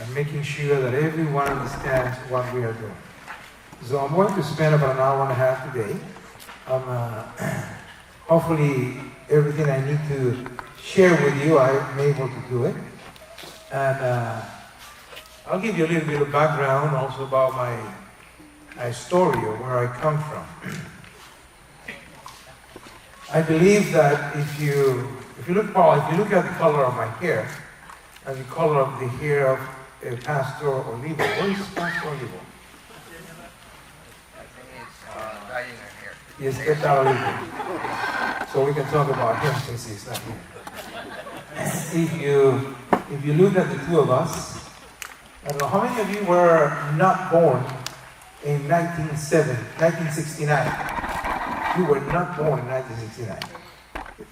and making sure that everyone understands what we are doing. So I'm going to spend about an hour and a half today. Hopefully everything I need to share with you, I'm able to do it. And I'll give you a little bit of background also about my story or where I come from. I believe that if you look at the color of my hair and the color of the hair of Pastor Olivo, where is Pastor Olivo? I think it's dyeing her hair. Yes, it's Olivo. So we can talk about him since he's not here. If you look at the two of us, I don't know how many of you were not born in 1969. You were not born in 1969.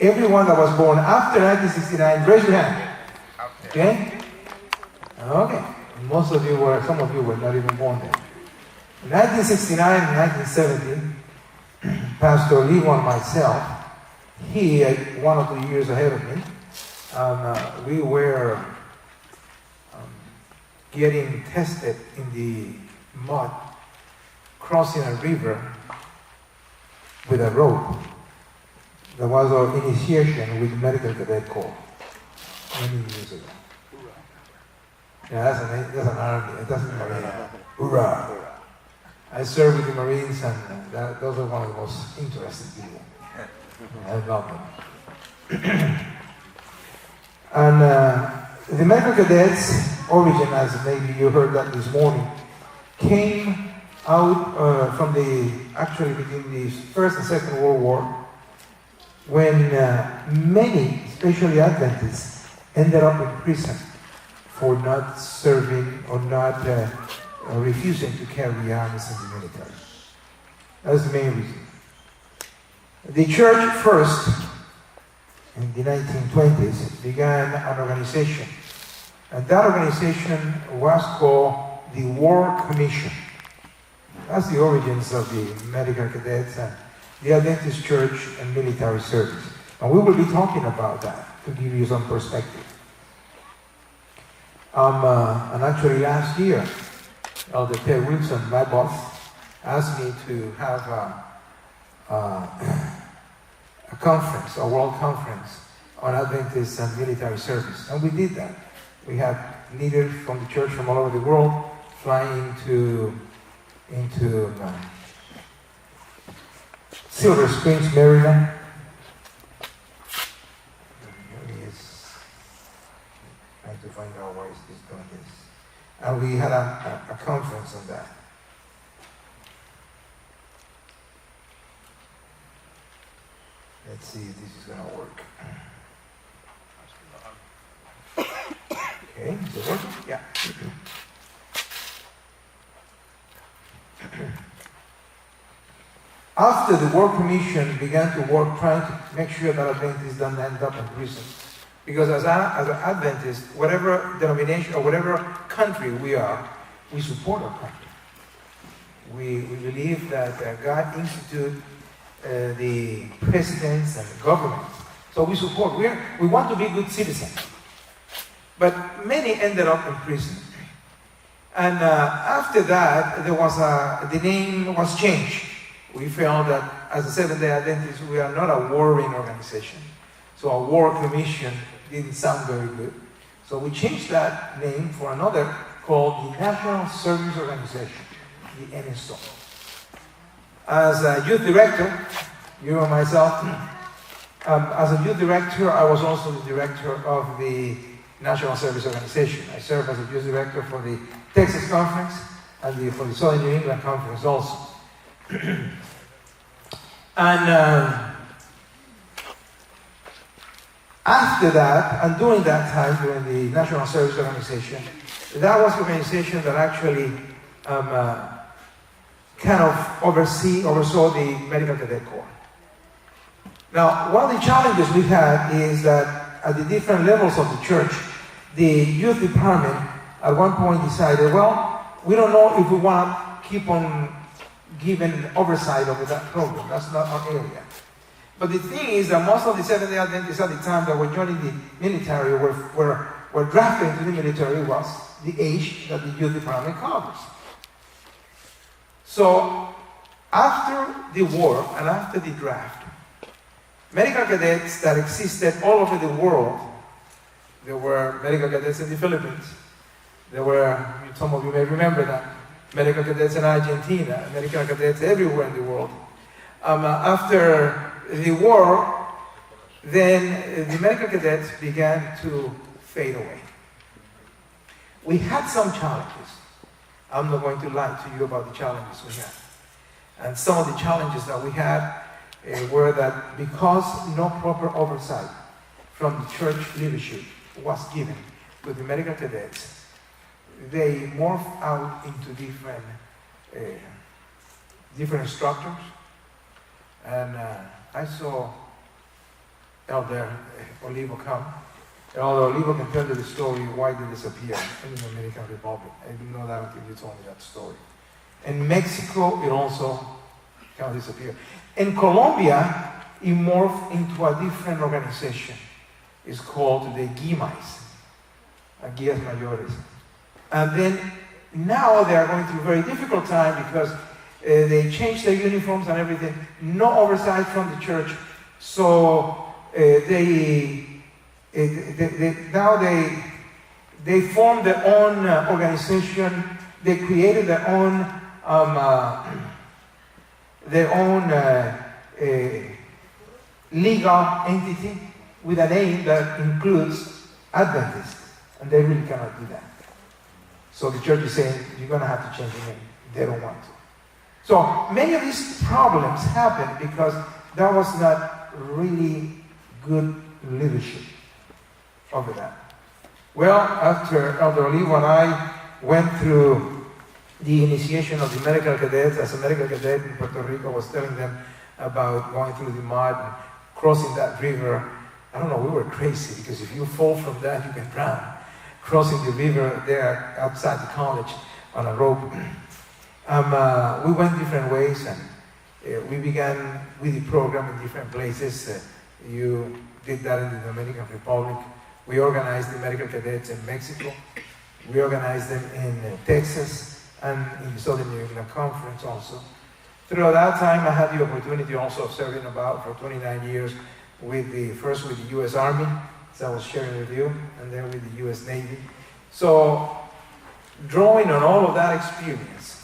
Everyone that was born after 1969, raise your hand. Okay? Okay. Some of you were not even born then. In 1969 and 1970, Pastor Olivo and myself, he 1 or 2 years ahead of me, we were getting tested in the mud, crossing a river with a rope. That was our initiation with medical Cadet Corp many years ago. Yeah, that's an army. It doesn't Marine. Hoorah! I served with the Marines, and those are one of the most interesting people. I love them. And the medical cadets' origin, as maybe you heard that this morning, came out from actually between the First and Second World War, when many, especially Adventists, ended up in prison for not serving or not refusing to carry arms in the military. That's the main reason. The church first, in the 1920s, began an organization. And that organization was called the War Commission. That's the origins of the medical cadets and the Adventist Church and military service. And we will be talking about that to give you some perspective. And actually last year, Elder Ted Wilson, my boss, asked me to have a conference, a world conference on Adventist and military service. And we did that. We had leaders from the church from all over the world flying into Silver Springs, Maryland. Here he is. Trying to find out why is this doing this. And we had a conference on that. Let's see if this is going to work. Okay, is it working? Yeah. After the War Commission began to work trying to make sure that Adventists don't end up in prison, because as an Adventist, whatever denomination or whatever country we are, we support our country. We believe that God instituted the presidents and the government. So we support. We want to be good citizens. But many ended up in prison. And after that, the name was changed. We felt that as a Seventh-day Adventist, we are not a warring organization. So a War Commission didn't sound very good. So we changed that name for another called the National Service Organization, the NSO. As a youth director, you and myself, as a youth director, I was also the director of the National Service Organization. I served as a youth director for the Texas Conference and for the Southern New England Conference also. And after that, and during that time, during the National Service Organization, that was the organization that actually kind of oversaw the Medical Cadet Corps. Now, one of the challenges we had is that at the different levels of the church, the youth department at one point decided, well, we don't know if we want to keep on giving oversight over that program. That's not our area. But the thing is that most of the Seventh-day Adventists at the time that were joining the military were were drafted into the military was the age that the youth department covers. So after the war and after the draft, medical cadets that existed all over the world, there were medical cadets in the Philippines, there were, some of you may remember that, medical cadets in Argentina, medical cadets everywhere in the world. After the war, then the medical cadets began to fade away. We had some challenges. I'm not going to lie to you about the challenges we had. And some of the challenges that we had were that because no proper oversight from the church leadership was given to the medical cadets, they morphed out into different structures. And I saw Elder Olivo come. Elder Olivo can tell you the story why they disappeared in the Dominican Republic. I didn't know that until you told me that story. In Mexico, it also kind of disappeared. In Colombia, it morphed into a different organization. It's called the GIMAs, Guías Mayores. And then now they are going through a very difficult time because they changed their uniforms and everything. No oversight from the church. So now they formed their own organization. They created their own legal entity with a name that includes Adventist, and they really cannot do that. So the church is saying, you're going to have to change the name. They don't want to. So many of these problems happened because there was not really good leadership over that. Well, after Elder Olivo and I went through the initiation of the medical cadets, as a medical cadet in Puerto Rico, I was telling them about going through the mud and crossing that river. I don't know, we were crazy because if you fall from that, you can drown. Crossing the river there outside the college on a rope. We went different ways, and we began with the program in different places. You did that in the Dominican Republic. We organized the medical cadets in Mexico. We organized them in Texas and in the Southeastern Conference also. Throughout that time, I had the opportunity also of serving about for 29 years first with the U.S. Army, as I was sharing with you, and then with the U.S. Navy. So, drawing on all of that experience,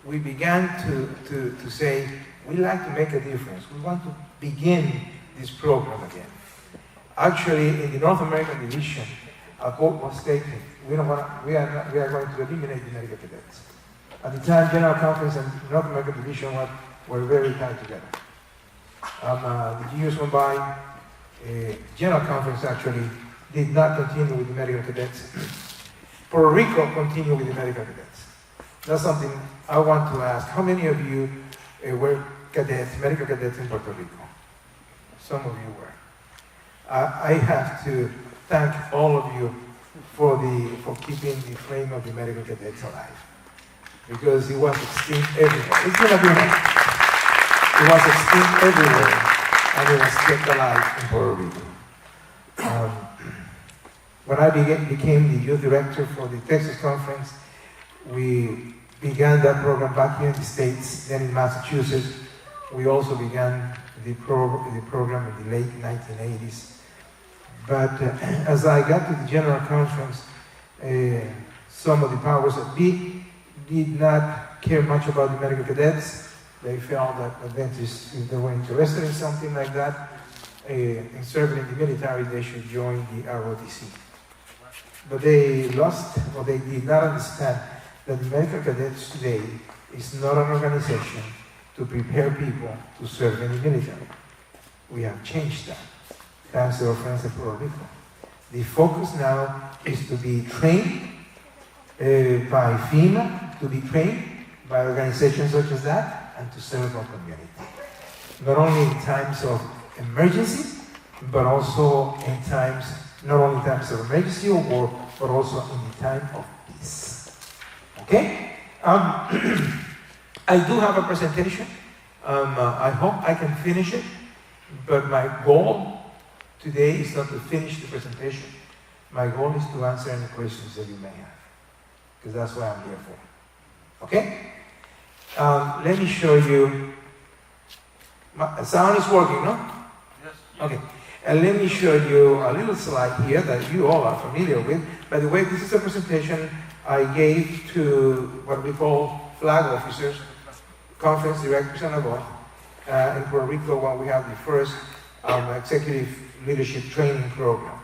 we began to say, we'd like to make a difference. We want to begin this program again. Actually, in the North American division, a Corp was taken. We are going to eliminate the medical cadets. At the time, General Conference and North American division were very tied together. The years went by. General Conference actually did not continue with the medical cadets. Puerto Rico continued with the medical cadets. That's something I want to ask. How many of you were cadets, medical cadets in Puerto Rico? Some of you were. I have to thank all of you for keeping the flame of the medical cadets alive, because it was extinct everywhere. It's going to be nice. It was extinct everywhere, and it was kept alive in Puerto Rico. When I became the youth director for the Texas Conference, we began that program back here in the States, then in Massachusetts. We also began the program in the late 1980s. But as I got to the General Conference, some of the powers that be did not care much about the medical cadets. They felt that Adventists, if they were interested in something like that, in serving in the military, they should join the ROTC. But they lost, or they did not understand that the medical cadets today is not an organization to prepare people to serve in the military. We have changed that, thanks to our friends in Puerto Rico. The focus now is to be trained by FEMA, to be trained by organizations such as that, and to serve our community. Not only in times of emergency, but also in times, not only in times of emergency or war, but also in the time of peace. Okay? I do have a presentation. I hope I can finish it, but my goal Today is not to finish the presentation. My goal is to answer any questions that you may have, because that's what I'm here for. Okay? Let me show you. My sound is working, no? Yes. Okay. And let me show you a little slide here that you all are familiar with. By the way, this is a presentation I gave to what we call flag officers, conference directors and above, in Puerto Rico when we have the first executive leadership training program.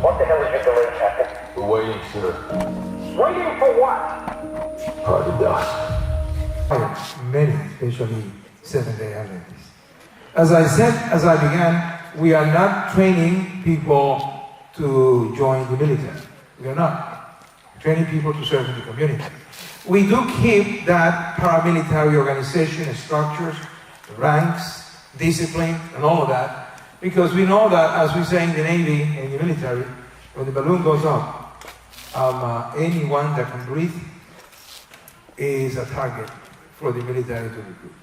What the hell is your delay, Captain? We're waiting, sir. Waiting for what? Private dust. Many, especially Seventh-day Adventists. As I said, as I began, we are not training people to join the military. We are not training people to serve in the community. We do keep that paramilitary organization, structures, ranks, discipline, and all of that, because we know that, as we say in the Navy and the military, when the balloon goes up, anyone that can breathe is a target for the military to recruit.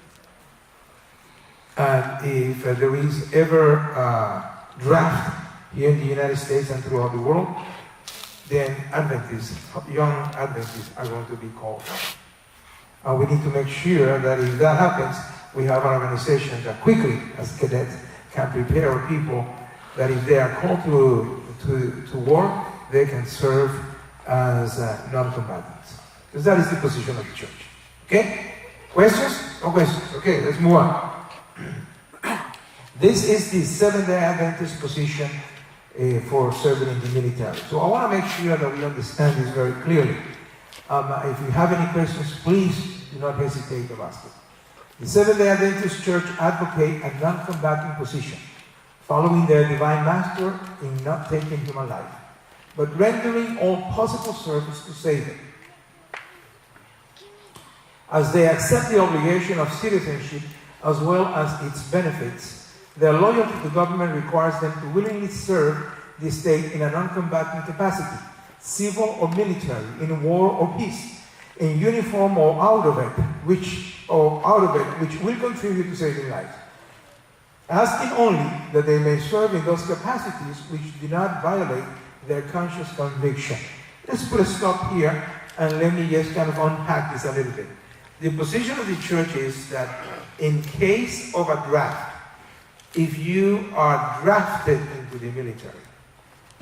And if there is ever a draft here in the United States and throughout the world, then Adventists, young Adventists, are going to be called. And we need to make sure that if that happens, we have an organization that quickly, as Cadet, can prepare our people that if they are called to war, they can serve as non-combatants. Because that is the position of the church. Okay? Questions? No questions. Okay, let's move on. This is the Seventh-day Adventist position for serving in the military. So I want to make sure that we understand this very clearly. If you have any questions, please do not hesitate to ask it. The Seventh-day Adventist Church advocate a non-combatant position, following their divine master in not taking human life, but rendering all possible service to save it. As they accept the obligation of citizenship as well as its benefits, their loyalty to government requires them to willingly serve the state in a non-combatant capacity, civil or military, in war or peace, in uniform or out of it, which will contribute to saving lives, asking only that they may serve in those capacities which do not violate their conscious conviction. Let's put a stop here and let me just kind of unpack this a little bit. The position of the church is that in case of a draft, if you are drafted into the military,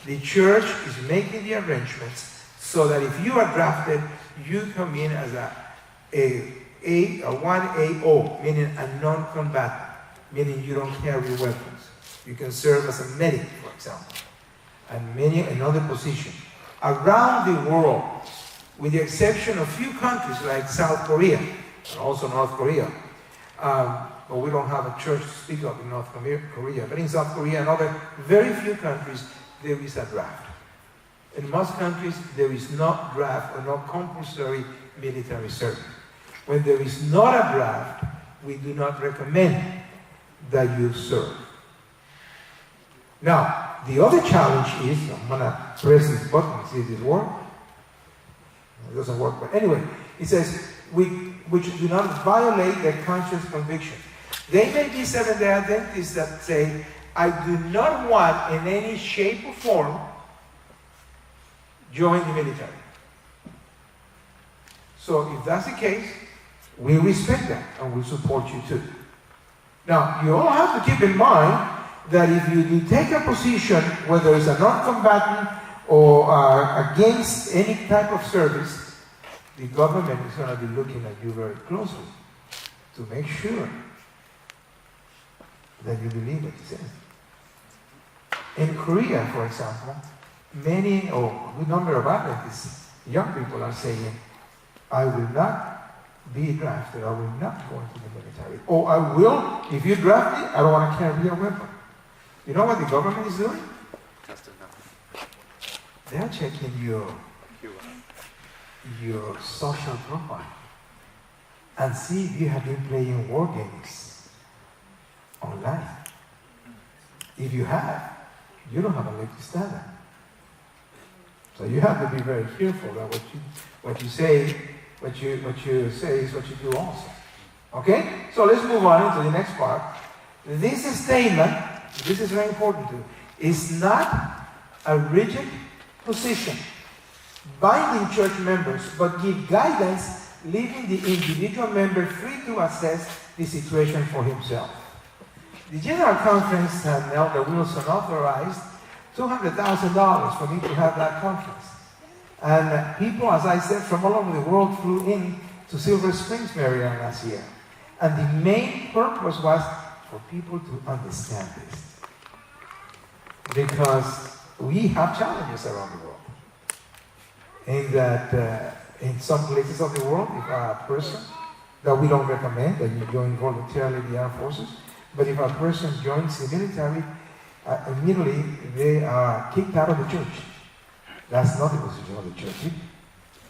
the church is making the arrangements so that if you are drafted, you come in as a 1AO, meaning a non-combatant, meaning you don't carry weapons. You can serve as a medic, for example, and many another position. Around the world, with the exception of few countries like South Korea, and also North Korea, but we don't have a church to speak of in North Korea, but in South Korea and other very few countries, there is a draft. In most countries, there is no draft or no compulsory military service. When there is not a draft, we do not recommend that you serve. Now, the other challenge is, I'm going to press this button and see if it works. It doesn't work, but anyway, it says, which do not violate their conscious conviction. They may be Seventh-day Adventists that say, I do not want in any shape or form join the military. So if that's the case, we respect that and we support you too. Now, you all have to keep in mind that if you do take a position, whether it's a non-combatant or against any type of service, the government is going to be looking at you very closely to make sure that you believe what it says. In Korea, for example, many or a good number of Adventists, young people are saying, I will not be drafted, I will not go into the military. Or I will, if you draft me, I don't want to carry a weapon. You know what the government is doing? They're checking your social profile and see if you have been playing war games online. If you have, you don't have a leg to stand on. So you have to be very careful that what you say what you say is what you do also. Okay? So let's move on into the next part. This statement, this is very important too, is not a rigid position binding church members, but give guidance, leaving the individual member free to assess the situation for himself. The General Conference and Elder Wilson authorized $200,000 for me to have that conference. And people, as I said, from all over the world flew in to Silver Springs, Maryland last year. And the main purpose was for people to understand this. Because we have challenges around the world. In that, in some places of the world, if a person that we don't recommend that you join voluntarily the armed forces, but if a person joins the military, immediately they are kicked out of the church. That's not the position of the church.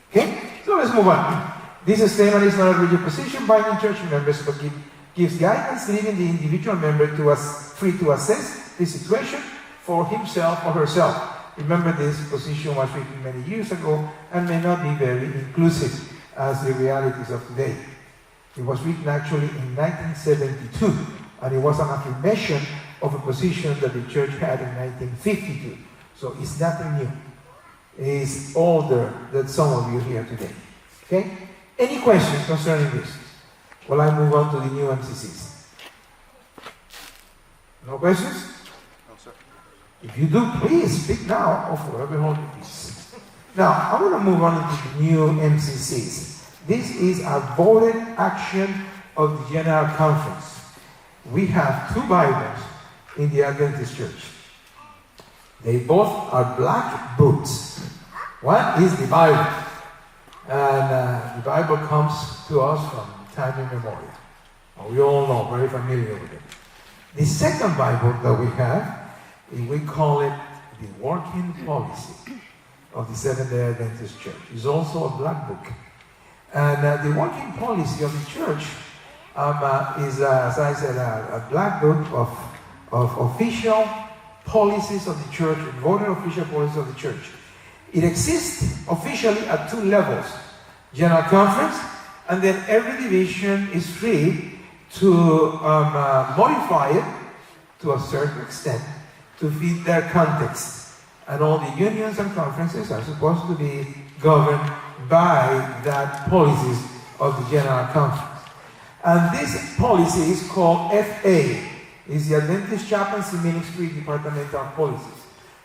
Okay? So let's move on. This statement is not a rigid position binding church members, but gives guidance, leaving the individual member free to assess the situation for himself or herself. Remember, this position was written many years ago and may not be very inclusive as the realities of today. It was written actually in 1972, and it was an affirmation of a position that the church had in 1952. So it's nothing new. It's older than some of you here today. Okay? Any questions concerning this? Well, I move on to the new MCCs. No questions? No, sir. If you do, please speak now or forever hold your peace. Now, I want to move on into the new MCCs. This is a voted action of the General Conference. We have 2 Bibles in the Adventist Church. They both are black books. One is the Bible, and the Bible comes to us from time immemorial. We all know, very familiar with it. The second Bible that we have, we call it the Working Policy of the Seventh-day Adventist Church. It's also a black book. And the Working Policy of the Church is, as I said, a black book of official policies of the church, voted official policies of the church. It exists officially at 2 levels. General Conference, and then every division is free to modify it to a certain extent to fit their context. And all the unions and conferences are supposed to be governed by that policies of the General Conference. And this policy is called FA. It's the Adventist Chaplaincy Ministry Departmental Policies.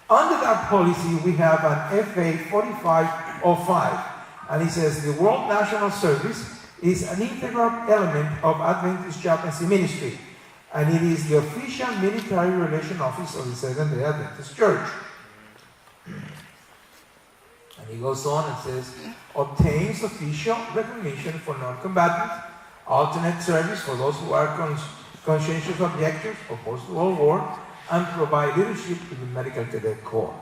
Under that policy, we have an FA 4505. And it says the World National Service is an integral element of Adventist Chaplaincy Ministry. And it is the official military relation office of the Seventh-day Adventist Church. And he goes on and says, obtains official recognition for non-combatants, alternate service for those who are conscientious objectors opposed to all war, and provide leadership to the Medical Cadet Corp.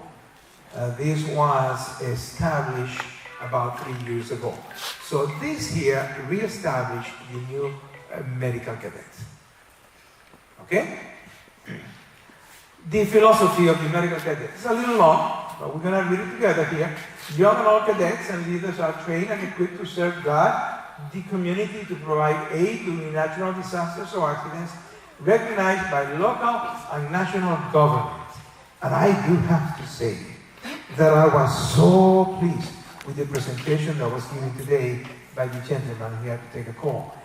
This was established about 3 years ago. So this here re-established the new Medical Cadets. Okay? The philosophy of the Medical Cadet is a little long, but we're going to read it together here. Young and old cadets and leaders are trained and equipped to serve God, the community, to provide aid during natural disasters or accidents recognized by local and national governments. And I do have to say that I was so pleased with the presentation that was given today by the gentleman who had to take a call.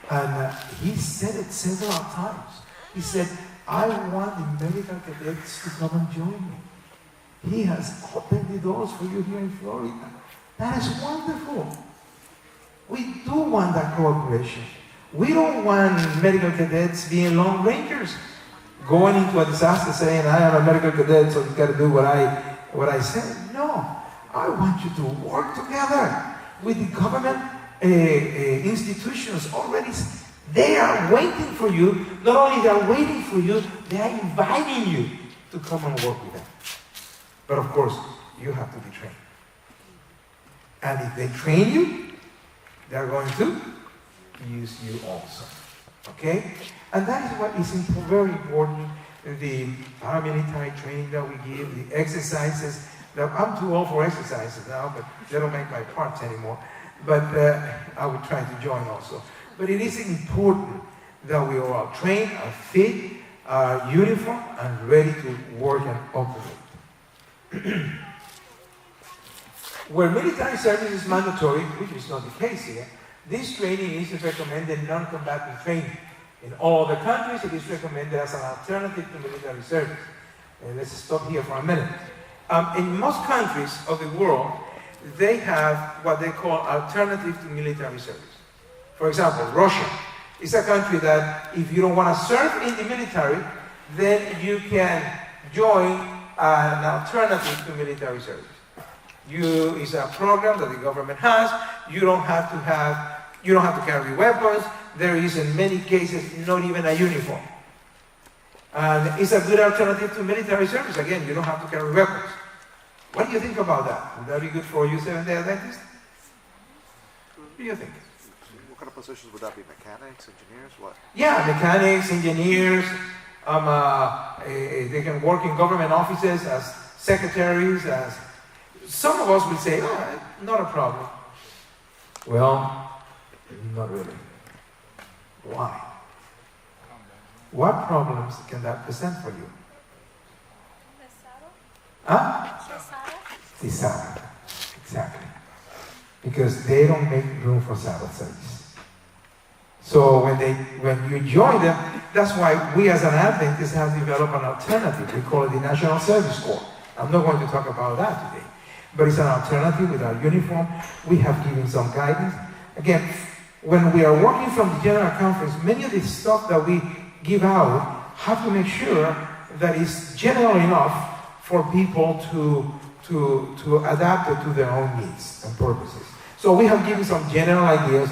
And he said it several times. He said, I want the medical cadets to come and join me. He has opened the doors for you here in Florida. That is wonderful. We do want that cooperation. We don't want medical cadets being lone rangers, going into a disaster saying, I am a medical cadet, so you got to do what I said. No, I want you to work together with the government institutions already. They are waiting for you. Not only they are waiting for you, they are inviting you to come and work with them. But of course, you have to be trained. And if they train you, they are going to use you also. Okay? And that is what is very important. The paramilitary training that we give, the exercises. Now, I'm too old for exercises now, but they don't make my parts anymore. but I would try to join also. But it is important that we are all trained, are fit, are uniform, and ready to work and operate. Where military service is mandatory, which is not the case here, this training is recommended non-combatant training. In all other countries, it is recommended as an alternative to military service. Let's stop here for a minute. In most countries of the world, they have what they call alternative to military service. For example, Russia is a country that if you don't want to serve in the military, then you can join an alternative to military service. It's a program that the government has. You don't have to carry weapons. There is, in many cases, not even a uniform. And it's a good alternative to military service. Again, you don't have to carry weapons. What do you think about that? Would that be good for you, Seventh-day Adventists? What do you think? What kind of positions would that be? Mechanics, engineers, what? Yeah, mechanics, engineers. They can work in government offices as secretaries. Some of us will say, not a problem. Well, not really. Why? What problems can that present for you? Huh? Tisara. Exactly. Because they don't make room for Sabbath service. So when you join them, that's why we as an Adventist have developed an alternative. We call it the National Service Corps. I'm not going to talk about that today. But it's an alternative with our uniform. We have given some guidance. Again, when we are working from the General Conference, many of the stuff that we give out have to make sure that it's general enough for people to adapt it to their own needs and purposes. So we have given some general ideas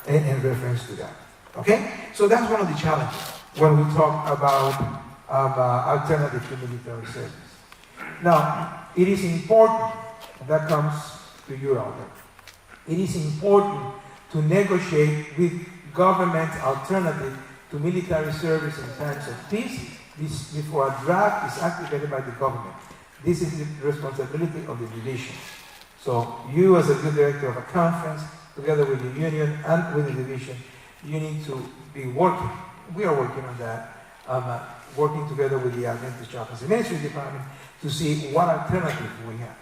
in reference to that. Okay? So that's one of the challenges when we talk about alternative to military service. Now, it is important, and that comes to you out there, it is important to negotiate with government alternative to military service in times of peace before a draft is activated by the government. This is the responsibility of the division. So you as a good director of a conference, together with the union and with the division, you need to be working. We are working on that, working together with the Adventist Chaplaincy Ministry Department to see what alternative we have.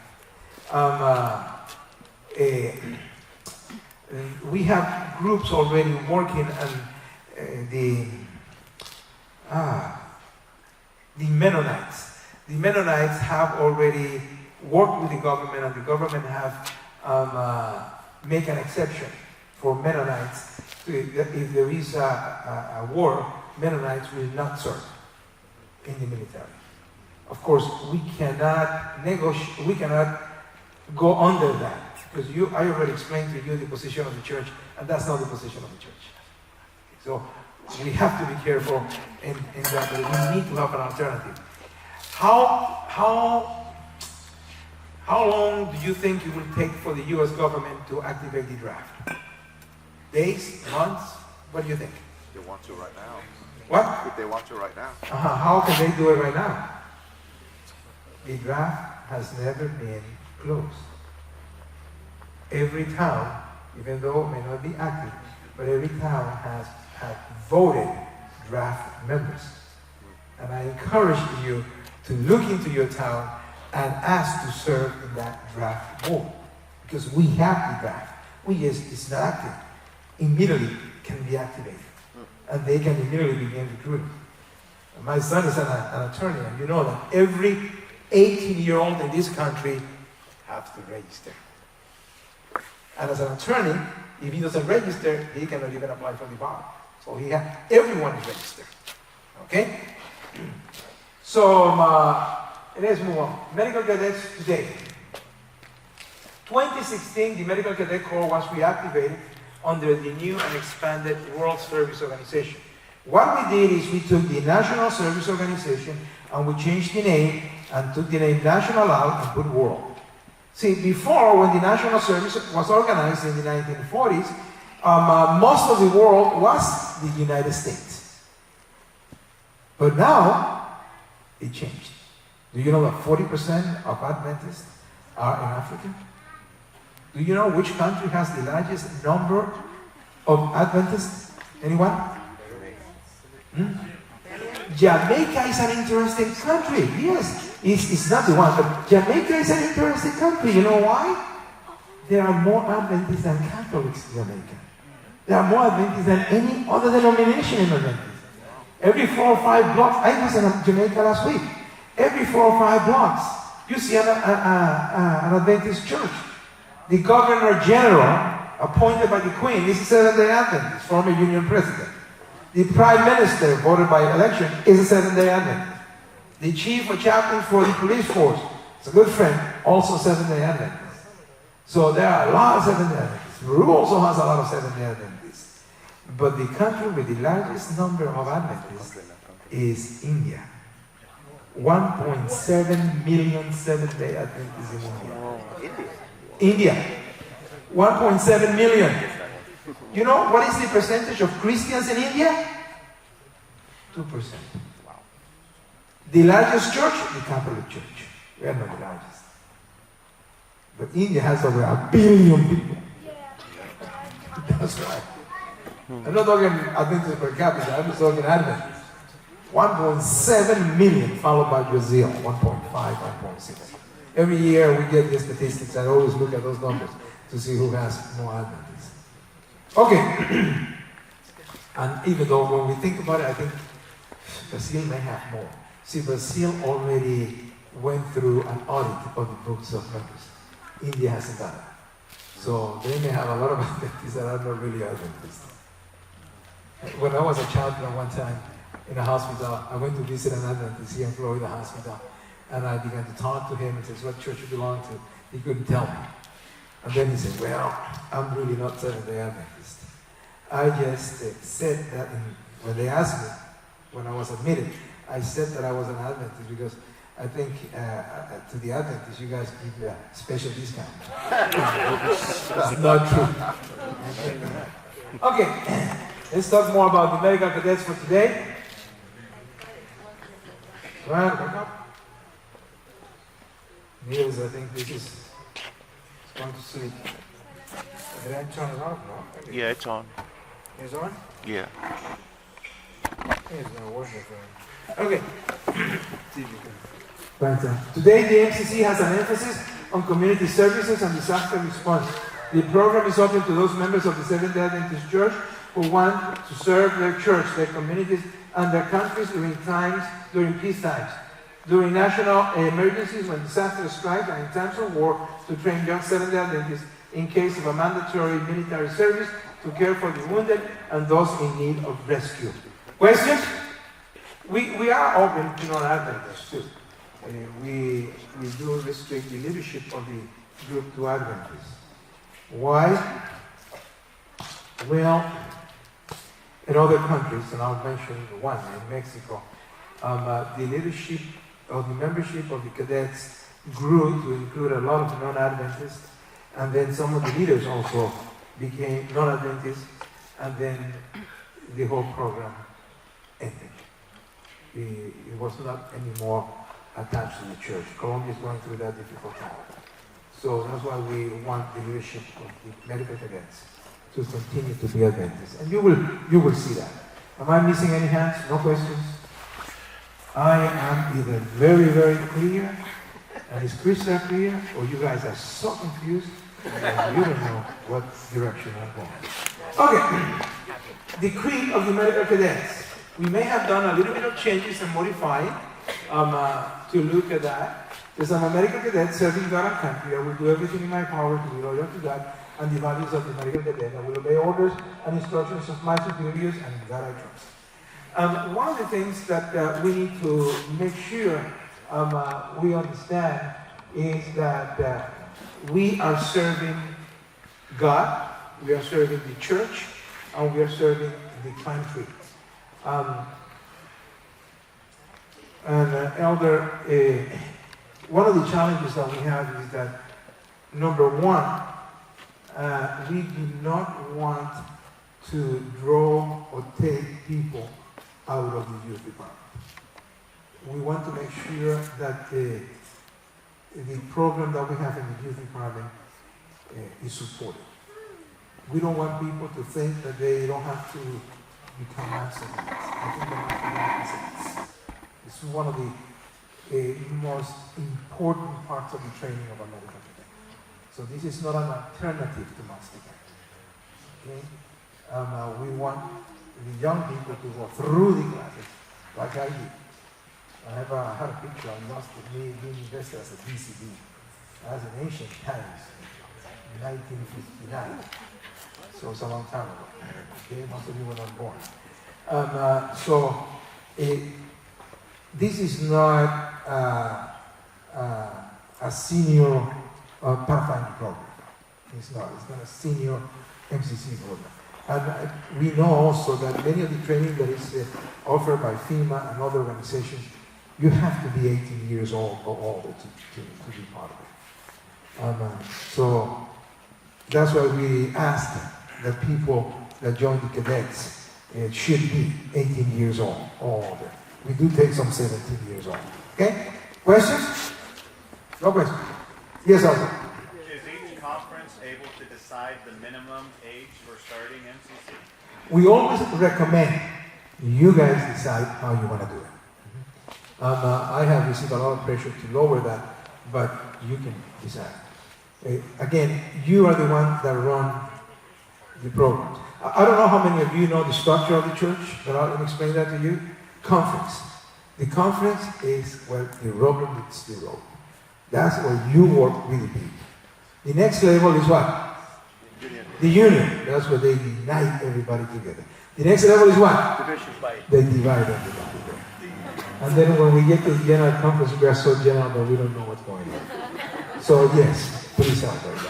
We have groups already working on the Mennonites. The Mennonites have already worked with the government, and the government have made an exception for Mennonites. If there is a war, Mennonites will not serve in the military. Of course, we cannot negotiate, we cannot go under that, because I already explained to you the position of the church, and that's not the position of the church. So we have to be careful in that, but we need to have an alternative. How long do you think it will take for the U.S. government to activate the draft? Days? Months? What do you think? They want to right now. What? If they want to right now. How can they do it right now? The draft has never been closed. Every town, even though it may not be active, but every town has voted draft members. And I encourage you to look into your town and ask to serve in that draft board. Because we have the draft. It's not active. Immediately can be activated. And they can immediately begin recruiting. My son is an attorney, and you know that every 18-year-old in this country has to register. And as an attorney, if he doesn't register, he cannot even apply for the bar. So everyone is registered. Okay? So let's move on. Medical cadets today. 2016, the Medical Cadet Corps was reactivated under the new and expanded World Service Organization. What we did is we took the National Service Organization and we changed the name and took the name National out and put World. See, before, when the National Service was organized in the 1940s, most of the world was the United States. But now, it changed. Do you know that 40% of Adventists are in Africa? Do you know which country has the largest number of Adventists? Anyone? Hmm? Jamaica is an interesting country. Yes, it's not the one, but Jamaica is an interesting country. You know why? There are more Adventists than Catholics in Jamaica. There are more Adventists than any other denomination in Adventists. Every 4 or 5 blocks, I was in Jamaica last week. Every 4 or 5 blocks, you see an Adventist church. The Governor General, appointed by the Queen, is a Seventh-day Adventist, former Union President. The Prime Minister, voted by election, is a Seventh-day Adventist. The Chief or Chaplain for the police force, is a good friend, also Seventh-day Adventist. So there are a lot of Seventh-day Adventists. Peru also has a lot of Seventh-day Adventists. But the country with the largest number of Adventists is India. 1.7 million Seventh-day Adventists in India. India. 1.7 million. You know what is the percentage of Christians in India? 2%. The largest church, the Catholic Church. We are not the largest. But India has over 1 billion people. That's right. I'm not talking Adventists per capita, I'm just talking Adventists. 1.7 million, followed by Brazil, 1.5, 1.6. Every year we get the statistics. I always look at those numbers to see who has more Adventists. Okay. And even though when we think about it, I think Brazil may have more. See, Brazil already went through an audit of the books of members. India hasn't done it. So they may have a lot of Adventists that are not really Adventists. When I was a chaplain one time in a hospital, I went to visit an Adventist here in Florida hospital, and I began to talk to him and says, what church you belong to? He couldn't tell me. And then he said, well, I'm really not Seventh-day Adventist. I just said that when they asked me, when I was admitted, I said that I was an Adventist because I think to the Adventists, you guys give a special discount. It's not true. Okay, let's talk more about the medical cadets for today. Right, wake up. Niels, I think this is going to sleep. Did I turn it off? No? Yeah, it's on. It's on? Yeah. It's not working for him. Okay. See if you can. Right. Today, the MCC has an emphasis on community services and disaster response. The program is open to those members of the Seventh-day Adventist Church who want to serve their church, their communities, and their countries during peace times, during national emergencies, when disasters strike, and in times of war, to train young Seventh-day Adventists in case of a mandatory military service to care for the wounded and those in need of rescue. Questions? We are open to non-Adventists too. We do restrict the leadership of the group to Adventists. Why? Well, in other countries, and I'll mention one, in Mexico, the leadership of the membership of the cadets grew to include a lot of non-Adventists, and then some of the leaders also became non-Adventists, and then the whole program ended. It was not anymore attached to the church. Colombia is going through that difficult time. So that's why we want the leadership of the medical cadets to continue to be Adventists. And you will see that. Am I missing any hands? No questions? I am either very, very clear, and it's crystal clear, or you guys are so confused that you don't know what direction I'm going. Okay. The creed of the medical cadets. We may have done a little bit of changes and modifying to look at that. Because I'm a medical cadet serving God and country. I will do everything in my power to be loyal to God and the values of the medical cadet. I will obey orders and instructions of my superiors, and in God I trust. One of the things that we need to make sure we understand is that we are serving God, we are serving the church, and we are serving the country. Elder, one of the challenges that we have is that, number one, we do not want to draw or take people out of the youth department. We want to make sure that the program that we have in the youth department is supported. We don't want people to think that they don't have to become accidents. I think they have to be accidents. It's one of the most important parts of the training of a medical cadet. So this is not an alternative to master cadet. Okay? We want the young people to go through the classes like I did. I had a picture of me being invested as a DCB. As in ancient times, in 1959. So it's a long time ago. Okay, most of you were not born. This is not a senior pathfinding program. It's not a senior MCC program. And we know also that many of the training that is offered by FEMA and other organizations, you have to be 18 years old or older to be part of it. So that's why we asked that people that join the cadets should be 18 years old or older. We do take some 17 years old. Okay? Questions? No questions? Yes, Alvin. Is each conference able to decide the minimum age for starting MCC? We always recommend you guys decide how you want to do it. I have received a lot of pressure to lower that, but you can decide. Again, you are the one that run the program. I don't know how many of you know the structure of the church, but I'll explain that to you. Conference. The conference is where the rubber meets the road. That's where you work with the people. The next level is what? The union. That's where they unite everybody together. The next level is what? They divide everybody there. And then when we get to the general conference, we are so general that we don't know what's going on. So yes, please help us.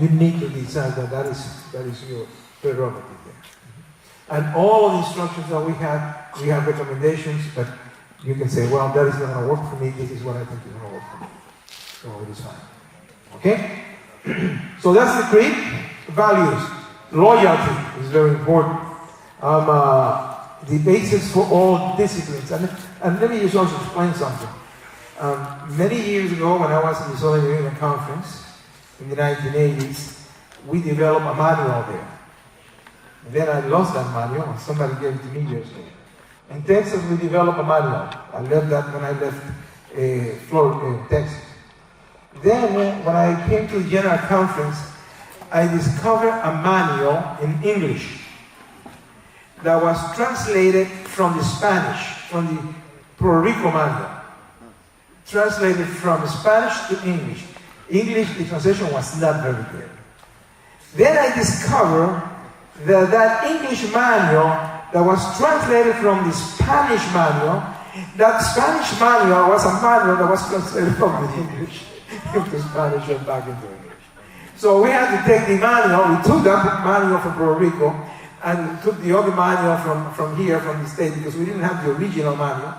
You need to decide that is your prerogative there. And all of the instructions that we have recommendations, but you can say, well, that is not going to work for me. This is what I think is going to work for me. So it is fine. Okay? So that's the creed. Values. Loyalty is very important. The basis for all disciplines. And let me just also explain something. Many years ago, when I was in the Southern New England Conference in the 1980s, we developed a manual there. And then I lost that manual, and somebody gave it to me years ago. In Texas, we developed a manual. I left that when I left Florida, Texas. Then, when I came to the General Conference, I discovered a manual in English that was translated from the Spanish, from the Puerto Rico manual. Translated from Spanish to English. English, the translation was not very good. Then I discovered that English manual that was translated from the Spanish manual, that Spanish manual was a manual that was translated from the English into Spanish and back into English. So we had to take the manual, we took that manual from Puerto Rico and took the other manual from here, from the States, because we didn't have the original manual.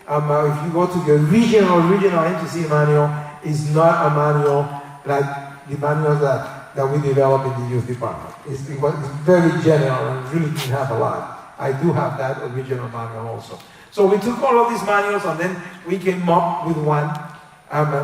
If you go to the original MCC manual, it's not a manual like the manual that we developed in the youth department. It was very general and really didn't have a lot. I do have that original manual also. So we took all of these manuals and then we came up with one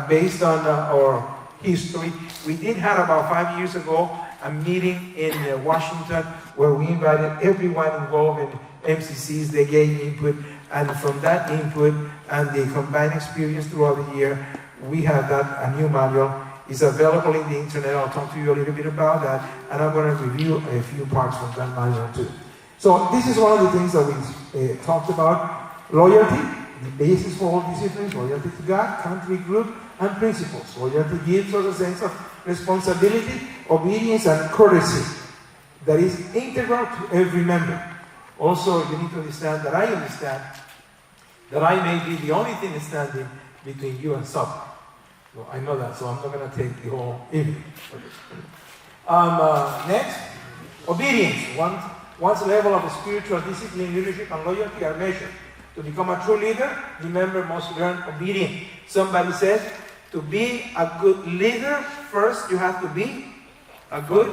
based on our history. We did have about 5 years ago a meeting in Washington where we invited everyone involved in MCCs. They gave input, and from that input and the combined experience throughout the year, we have a new manual. It's available in the internet. I'll talk to you a little bit about that, and I'm going to review a few parts from that manual too. So this is one of the things that we talked about. Loyalty, the basis for all disciplines, loyalty to God, country, group, and principles. Loyalty gives us a sense of responsibility, obedience, and courtesy that is integral to every member. Also, you need to understand that I may be the only thing standing between you and supper. So I know that, so I'm not going to take the whole evening for this. Next, obedience. One's level of spiritual discipline, leadership, and loyalty are measured. To become a true leader, the member must learn obedience. Somebody said, to be a good leader, first you have to be a good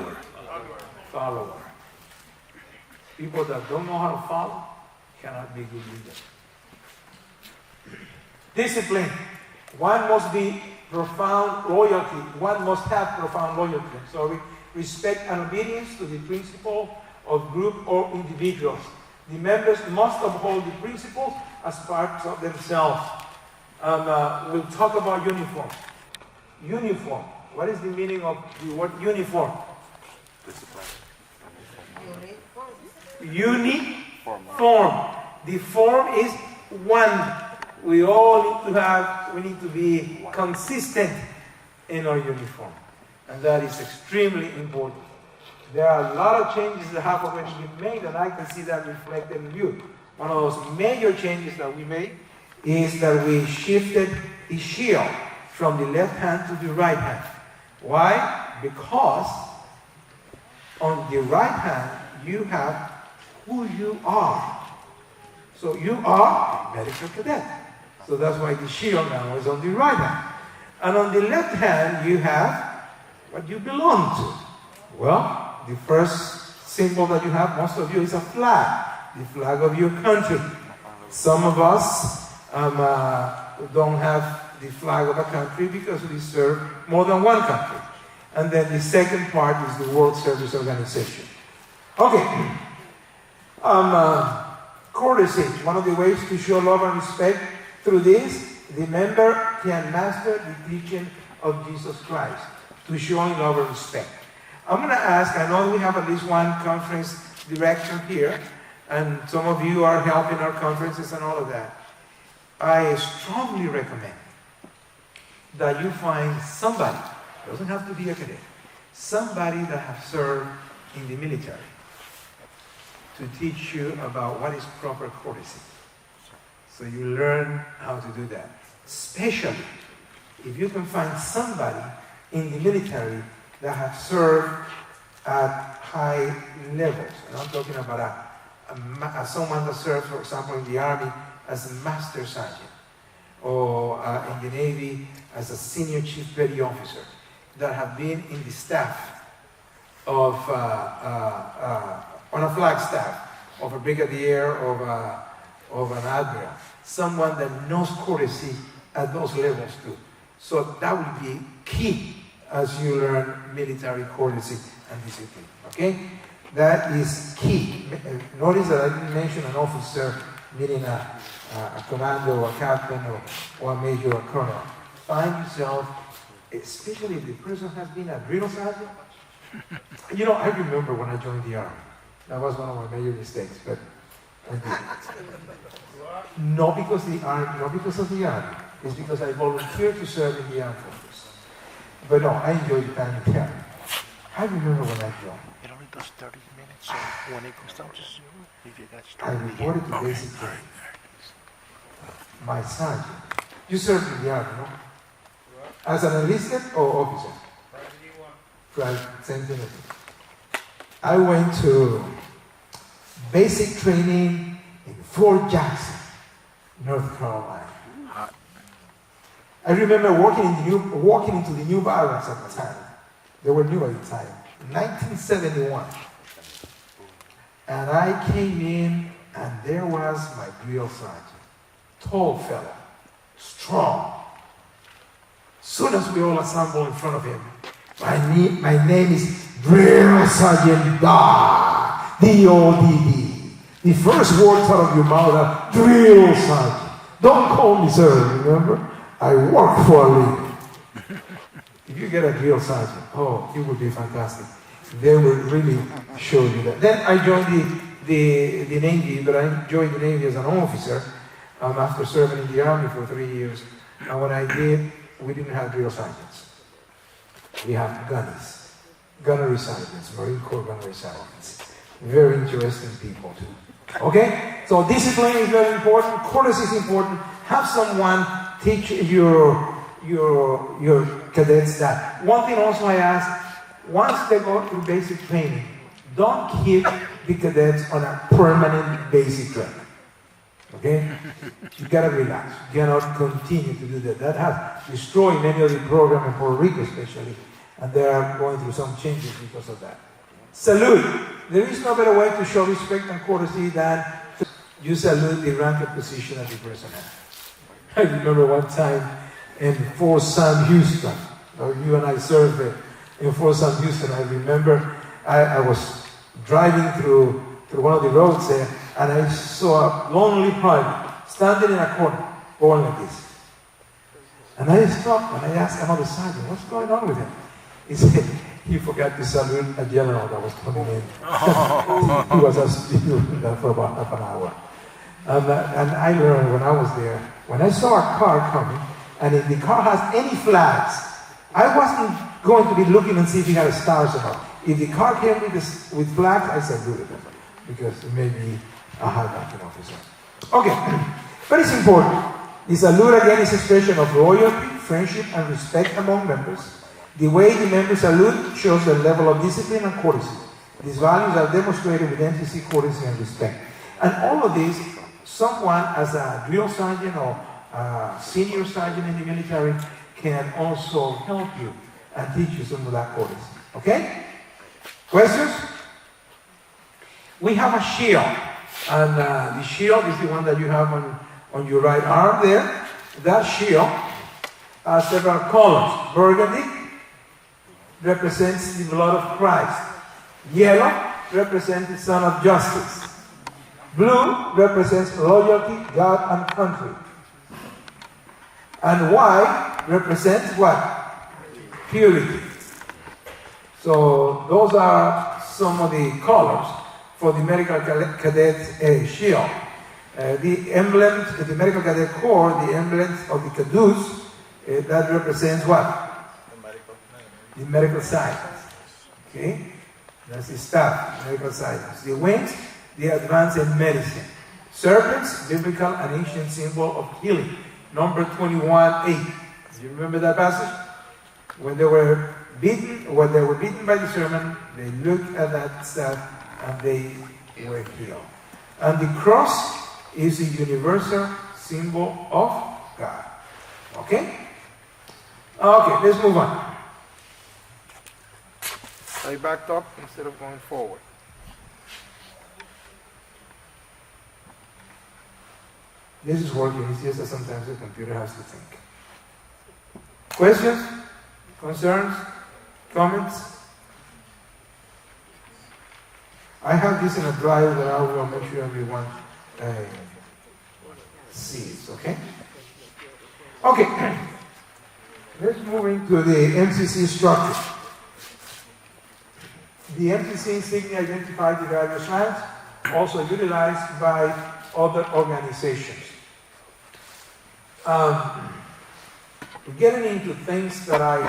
follower. People that don't know how to follow cannot be good leaders. Discipline. One must be profound loyalty. One must have profound loyalty. Respect and obedience to the principle of group or individuals. The members must uphold the principles as parts of themselves. We'll talk about uniform. Uniform. What is the meaning of the word uniform? Discipline. Uniform. The form is one. We all need to be consistent in our uniform. And that is extremely important. There are a lot of changes that have already been made, and I can see that reflected in you. One of those major changes that we made is that we shifted the shield from the left hand to the right hand. Why? Because on the right hand, you have who you are. So you are a medical cadet. So that's why the shield now is on the right hand. And on the left hand, you have what you belong to. Well, the first symbol that you have, most of you, is a flag. The flag of your country. Some of us don't have the flag of a country because we serve more than one country. And then the second part is the World Service Organization. Okay. Courtesy. One of the ways to show love and respect through this, the member can master the teaching of Jesus Christ to showing love and respect. I'm going to ask, I know we have at least one conference director here, and some of you are helping our conferences and all of that. I strongly recommend that you find somebody, doesn't have to be a cadet, somebody that has served in the military to teach you about what is proper courtesy. So you learn how to do that. Especially if you can find somebody in the military that have served at high levels. And I'm talking about someone that served, for example, in the Army as a master sergeant, or in the Navy as a senior chief petty officer, that have been in the staff of, on a flag staff, of a brigadier, of an admiral, someone that knows courtesy at those levels too. So that will be key as you learn military courtesy and discipline, okay? That is key. Notice that I didn't mention an officer, meaning a commander or a captain or a major or a colonel. Find yourself, especially if the person has been a drill sergeant. You know, I remember when I joined the Army. That was one of my major mistakes, but I did it. Not because of the Army. It's because I volunteered to serve in the Armed Forces. But no, I enjoyed the time in the Army. I remember when I joined. It only does 30 minutes, so when it goes down to zero, if you got I started reported to basic training. My sergeant. You served in the Army, no? As an enlisted or officer? Private, same thing. I went to basic training in Fort Jackson, North Carolina. I remember walking into the new barracks at the time. They were new at the time, 1971. And I came in, and there was my drill sergeant. Tall fellow, strong. Soon as we all assembled in front of him, my name is Drill Sergeant Dodd, D-O-D-D. The first words out of your mouth are Drill Sergeant. Don't call me sir, remember? I work for a living. If you get a drill sergeant, oh, it would be fantastic. They will really show you that. Then I joined the Navy, but I joined the Navy as an officer after serving in the Army for 3 years. And when I did, we didn't have drill sergeants. We have gunnies, gunnery sergeants, Marine Corps gunnery sergeants. Very interesting people too. Okay? So discipline is very important, courtesy is important. Have someone teach your cadets that. One thing also I ask, once they go through basic training, don't keep the cadets on a permanent basic training. Okay? You gotta relax. You cannot continue to do that. That has destroyed many of the programs in Puerto Rico especially, and they are going through some changes because of that. Salute. There is no better way to show respect and courtesy than you salute the rank and position of the person. I remember one time in Fort Sam Houston. You and I served in Fort Sam Houston. I remember I was driving through one of the roads there, and I saw a lonely private standing in a corner, going like this. And I stopped and I asked another sergeant, what's going on with him? He said he forgot to salute a general that was coming in. He was asleep for about half an hour. And I learned when I was there, when I saw a car coming, and if the car has any flags, I wasn't going to be looking and see if he had stars or not. If the car came with flags, I saluted him, because it may be a high-ranking officer. Okay, but it's important. The salute again is expression of loyalty, friendship, and respect among members. The way the members salute shows the level of discipline and courtesy. These values are demonstrated with MCC courtesy and respect. And all of these, someone as a drill sergeant or a senior sergeant in the military can also help you and teach you some of that courtesy. Okay? Questions? We have a shield. And the shield is the one that you have on your right arm there. That shield has several colors. Burgundy represents the blood of Christ. Yellow represents the Son of Justice. Blue represents loyalty, God, and country. And white represents what? Purity. So those are some of the colors for the Medical Cadet shield. The emblem, the Medical Cadet Corps, the emblem of the caduce, that represents what? The medical science. Okay? That's the staff, medical science. The wings, the advance in medicine. Serpents, biblical and ancient symbol of healing. Number 21:8. Do you remember that passage? When they were beaten by the serpent, they looked at that staff and they were healed. And the cross is a universal symbol of God. Okay? Okay, let's move on. I backed up instead of going forward. This is working, it's just that sometimes the computer has to think. Questions? Concerns? Comments? I have this in a drive that I will make sure everyone sees, okay? Okay, let's move into the MCC structure. The MCC insignia identifies the various ranks, also utilized by other organizations. Getting into things that are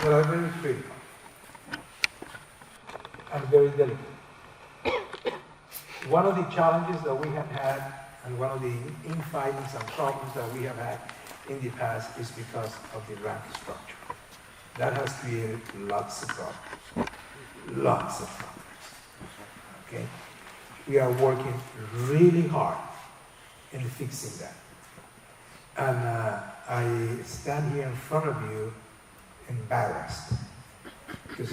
very critical and very delicate. One of the challenges that we have had, and one of the infightings and problems that we have had in the past, is because of the rank structure. That has created lots of problems. Lots of problems. Okay? We are working really hard in fixing that. And I stand here in front of you embarrassed, because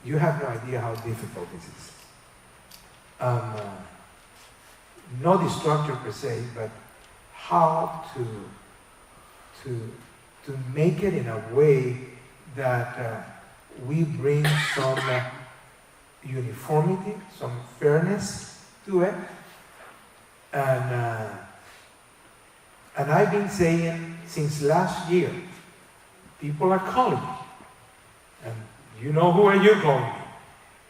you have no idea how difficult this is. Not the structure per se, but how to make it in a way that we bring some uniformity, some fairness to it. And I've been saying since last year, people are calling me. And you know who are you calling me?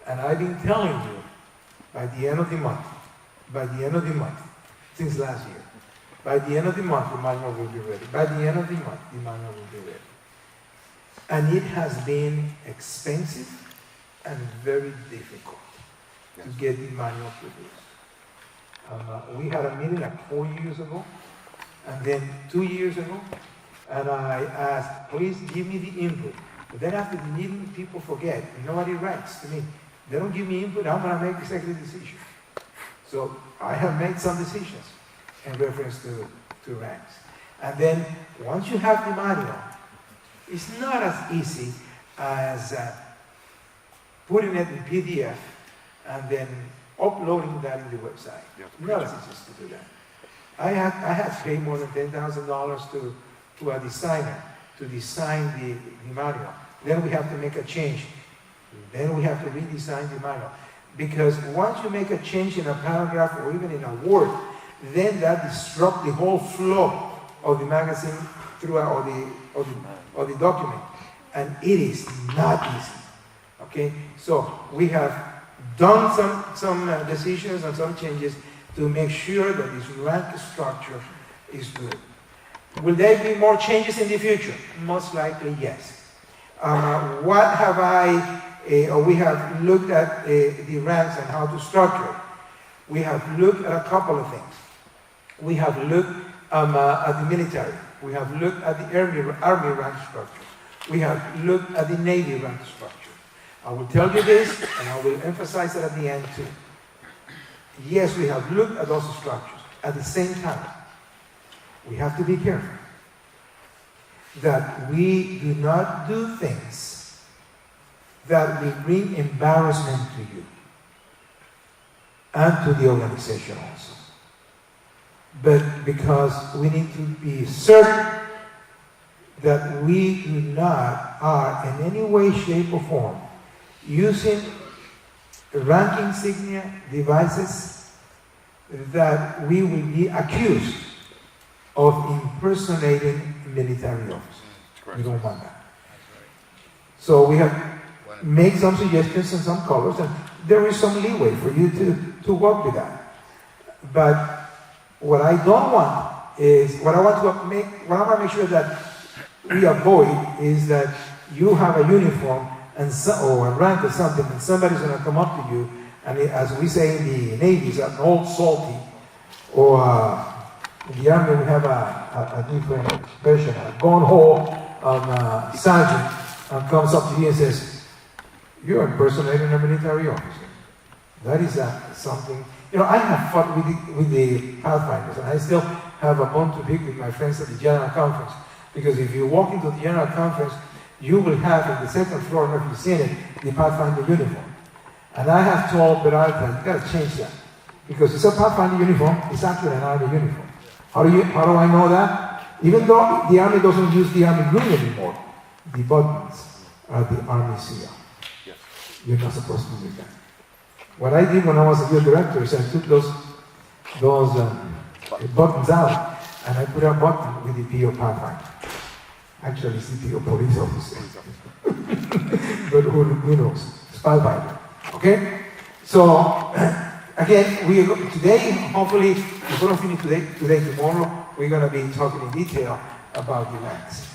And I've been telling you, by the end of the month, since last year, by the end of the month, the manual will be ready. By the end of the month, the manual will be ready. And it has been expensive and very difficult to get the manual produced. We had a meeting like 4 years ago, and then 2 years ago, and I asked, please give me the input. But then after the meeting, people forget, and nobody writes to me. They don't give me input, I'm going to make executive decisions. So I have made some decisions in reference to ranks. And then once you have the manual, it's not as easy as putting it in PDF and then uploading that in the website. Not as easy to do that. I had to pay more than $10,000 to a designer to design the manual. Then we have to make a change. Then we have to redesign the manual. Because once you make a change in a paragraph or even in a word, then that disrupts the whole flow of the magazine throughout or the document. And it is not easy. Okay? So we have done some decisions and some changes to make sure that this rank structure is good. Will there be more changes in the future? Most likely, yes. What have we have looked at the ranks and how to structure it. We have looked at a couple of things. We have looked at the military. We have looked at the Army rank structure. We have looked at the Navy rank structure. I will tell you this, and I will emphasize it at the end too. Yes, we have looked at those structures. At the same time, we have to be careful that we do not do things that will bring embarrassment to you and to the organization also. But because we need to be certain that we do not are in any way, shape, or form using rank insignia devices that we will be accused of impersonating military officers. We don't want that. So we have made some suggestions and some colors, and there is some leeway for you to work with that. But what I don't want is, what I want to make sure that we avoid is that you have a uniform or a rank or something, and somebody's going to come up to you, and as we say in the Navy, it's an old salty, or in the Army we have a different version, a gun-ho sergeant, and comes up to you and says, "You're impersonating a military officer." That is something, I have fought with the Pathfinders, and I still have a bone to pick with my friends at the General Conference, because if you walk into the General Conference, you will have in the second floor, if you've seen it, the Pathfinder uniform. And I have told Beralta, you got to change that. Because it's a Pathfinder uniform, it's actually an Army uniform. How do I know that? Even though the Army doesn't use the Army green anymore, the buttons are the Army seal. Yes. You're not supposed to do that. What I did when I was a field director is I took those buttons out, and I put a button with the PO Pathfinder. Actually, it's the PO police officer. But who knows? It's Pathfinder. Okay? So, again, today, hopefully, if we don't finish today, tomorrow, we're going to be talking in detail about the ranks.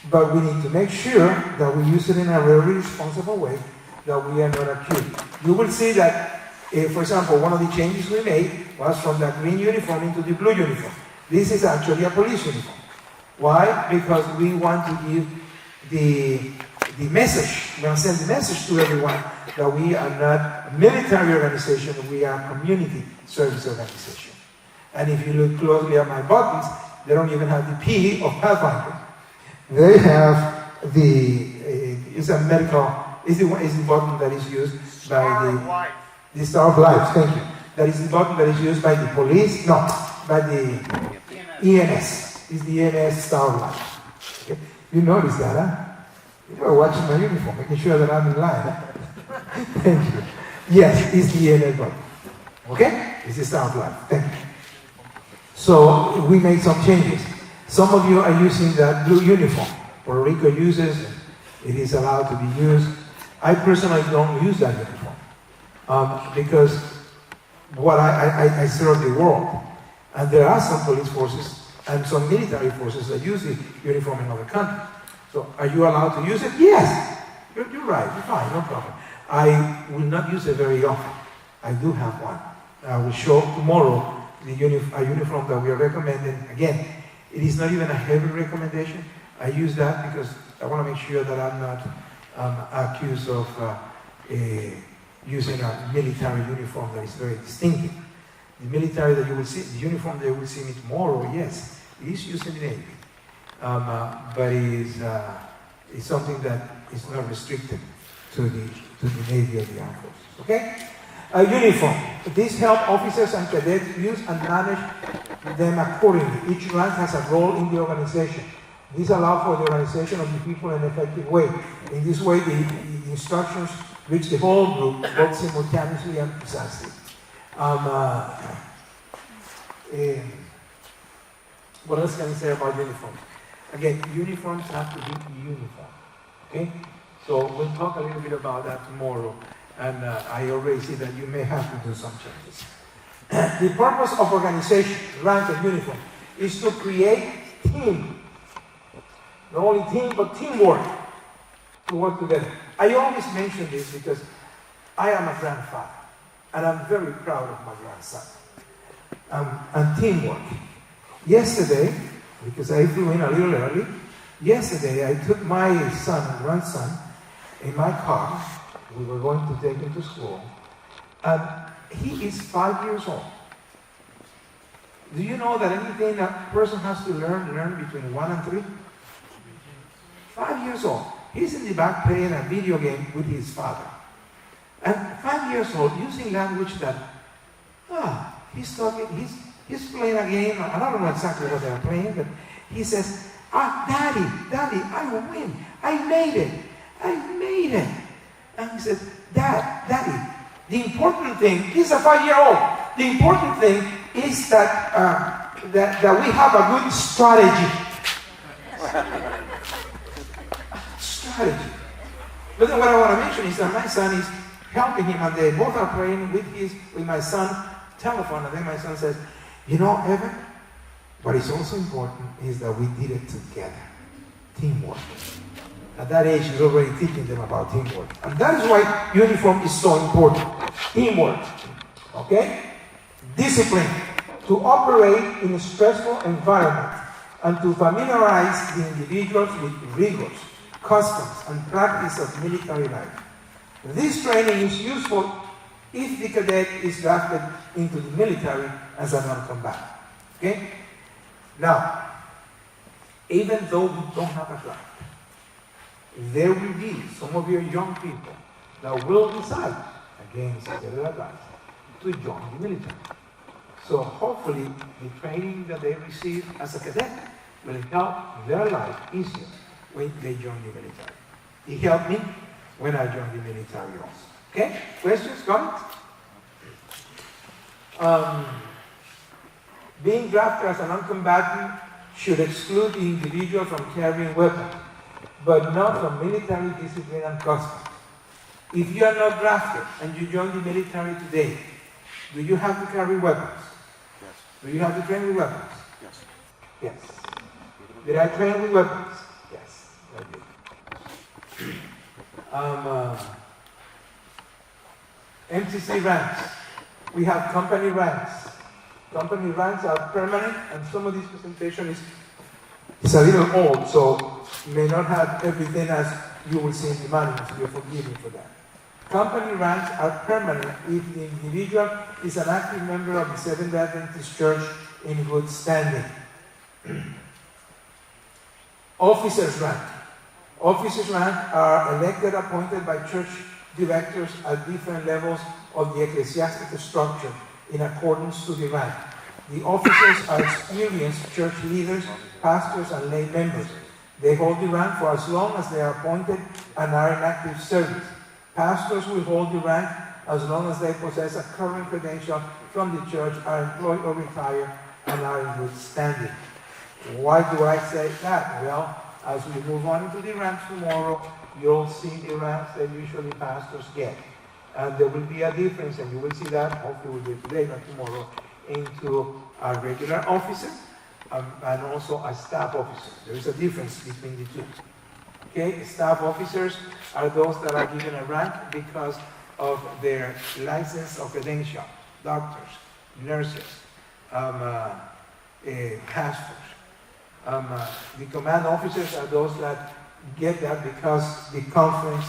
But we need to make sure that we use it in a very responsible way, that we are not accused. You will see that, for example, one of the changes we made was from the green uniform into the blue uniform. This is actually a police uniform. Why? Because we want to give the message, we're going to send the message to everyone that we are not a military organization, we are a community service organization. And if you look closely at my buttons, they don't even have the P of Pathfinder. They have it's a medical, is the button that is used by the Star of Life, thank you. That is the button that is used by the police, by the EMS. Is the EMS Star of Life. Okay? You notice that, huh? You were watching my uniform, making sure that I'm in line. Thank you. Yes, it's the EMS button. Okay? It's the Star of Life. Thank you. So we made some changes. Some of you are using that blue uniform. Puerto Rico uses, it is allowed to be used. I personally don't use that uniform because I serve the world. And there are some police forces and some military forces that use the uniform in other countries. So are you allowed to use it? Yes. You're right. You're fine. No problem. I will not use it very often. I do have one. I will show tomorrow a uniform that we are recommending. Again, it is not even a heavy recommendation. I use that because I want to make sure that I'm not accused of using a military uniform that is very distinctive. The military that you will see, the uniform that you will see me tomorrow, yes, it is used in the Navy. But it is something that is not restricted to the Navy or the Armed Forces. Okay? A uniform. This helps officers and cadets use and manage them accordingly. Each rank has a role in the organization. This allows for the organization of the people in an effective way. In this way, the instructions reach the whole group, both simultaneously and precisely. What else can I say about uniforms? Again, uniforms have to be uniform. Okay? So we'll talk a little bit about that tomorrow. And I already see that you may have to do some changes. The purpose of organization, rank and uniform, is to create team. Not only team, but teamwork to work together. I always mention this because I am a grandfather, and I'm very proud of my grandson. And teamwork. Yesterday, because I flew in a little early, yesterday I took my son and grandson in my car. We were going to take him to school. And he is 5 years old. Do you know that anything a person has to learn between 1 and 3? 5 years old. He's in the back playing a video game with his father. And 5 years old, using language that, he's talking, he's playing a game, and I don't know exactly what they're playing, but he says, Daddy, I will win. I made it. And he said, Daddy, the important thing, he's a 5-year-old. The important thing is that we have a good strategy. Strategy. But then what I want to mention is that my son is helping him, and they both are playing with my son's telephone, and then my son says, Evan, what is also important is that we did it together. Teamwork. At that age, he's already teaching them about teamwork. And that is why uniform is so important. Teamwork. Okay? Discipline. To operate in a stressful environment and to familiarize the individuals with rigors, customs, and practice of military life. This training is useful if the cadet is drafted into the military as a non-combatant. Okay? Now, even though we don't have a draft, there will be some of your young people that will decide, against their advice, to join the military. So hopefully the training that they receive as a cadet will help their life easier when they join the military. It helped me when I joined the military also. Okay? Questions, comments? Being drafted as a non-combatant should exclude the individual from carrying weapons, but not from military discipline and customs. If you are not drafted and you join the military today, do you have to carry weapons? Yes. Do you have to train with weapons? Yes. Yes. Did I train with weapons? Yes, I did. MCC ranks. We have company ranks. Company ranks are permanent, and some of this presentation is a little old, so may not have everything as you will see in the manual, so you're forgiven for that. Company ranks are permanent if the individual is an active member of the Seventh Adventist Church in good standing. Officers rank. Officers rank are elected, appointed by church directors at different levels of the ecclesiastical structure in accordance to the rank. The officers are experienced church leaders, pastors, and lay members. They hold the rank for as long as they are appointed and are in active service. Pastors will hold the rank as long as they possess a current credential from the church, are employed or retired, and are in good standing. Why do I say that? Well, as we move on into the ranks tomorrow, you'll see the ranks that usually pastors get. And there will be a difference, and you will see that, hopefully we'll do it today, not tomorrow, into a regular officer and also a staff officer. There is a difference between the two. Okay, staff officers are those that are given a rank because of their license or credential. Doctors, nurses, pastors. The command officers are those that get that because the conference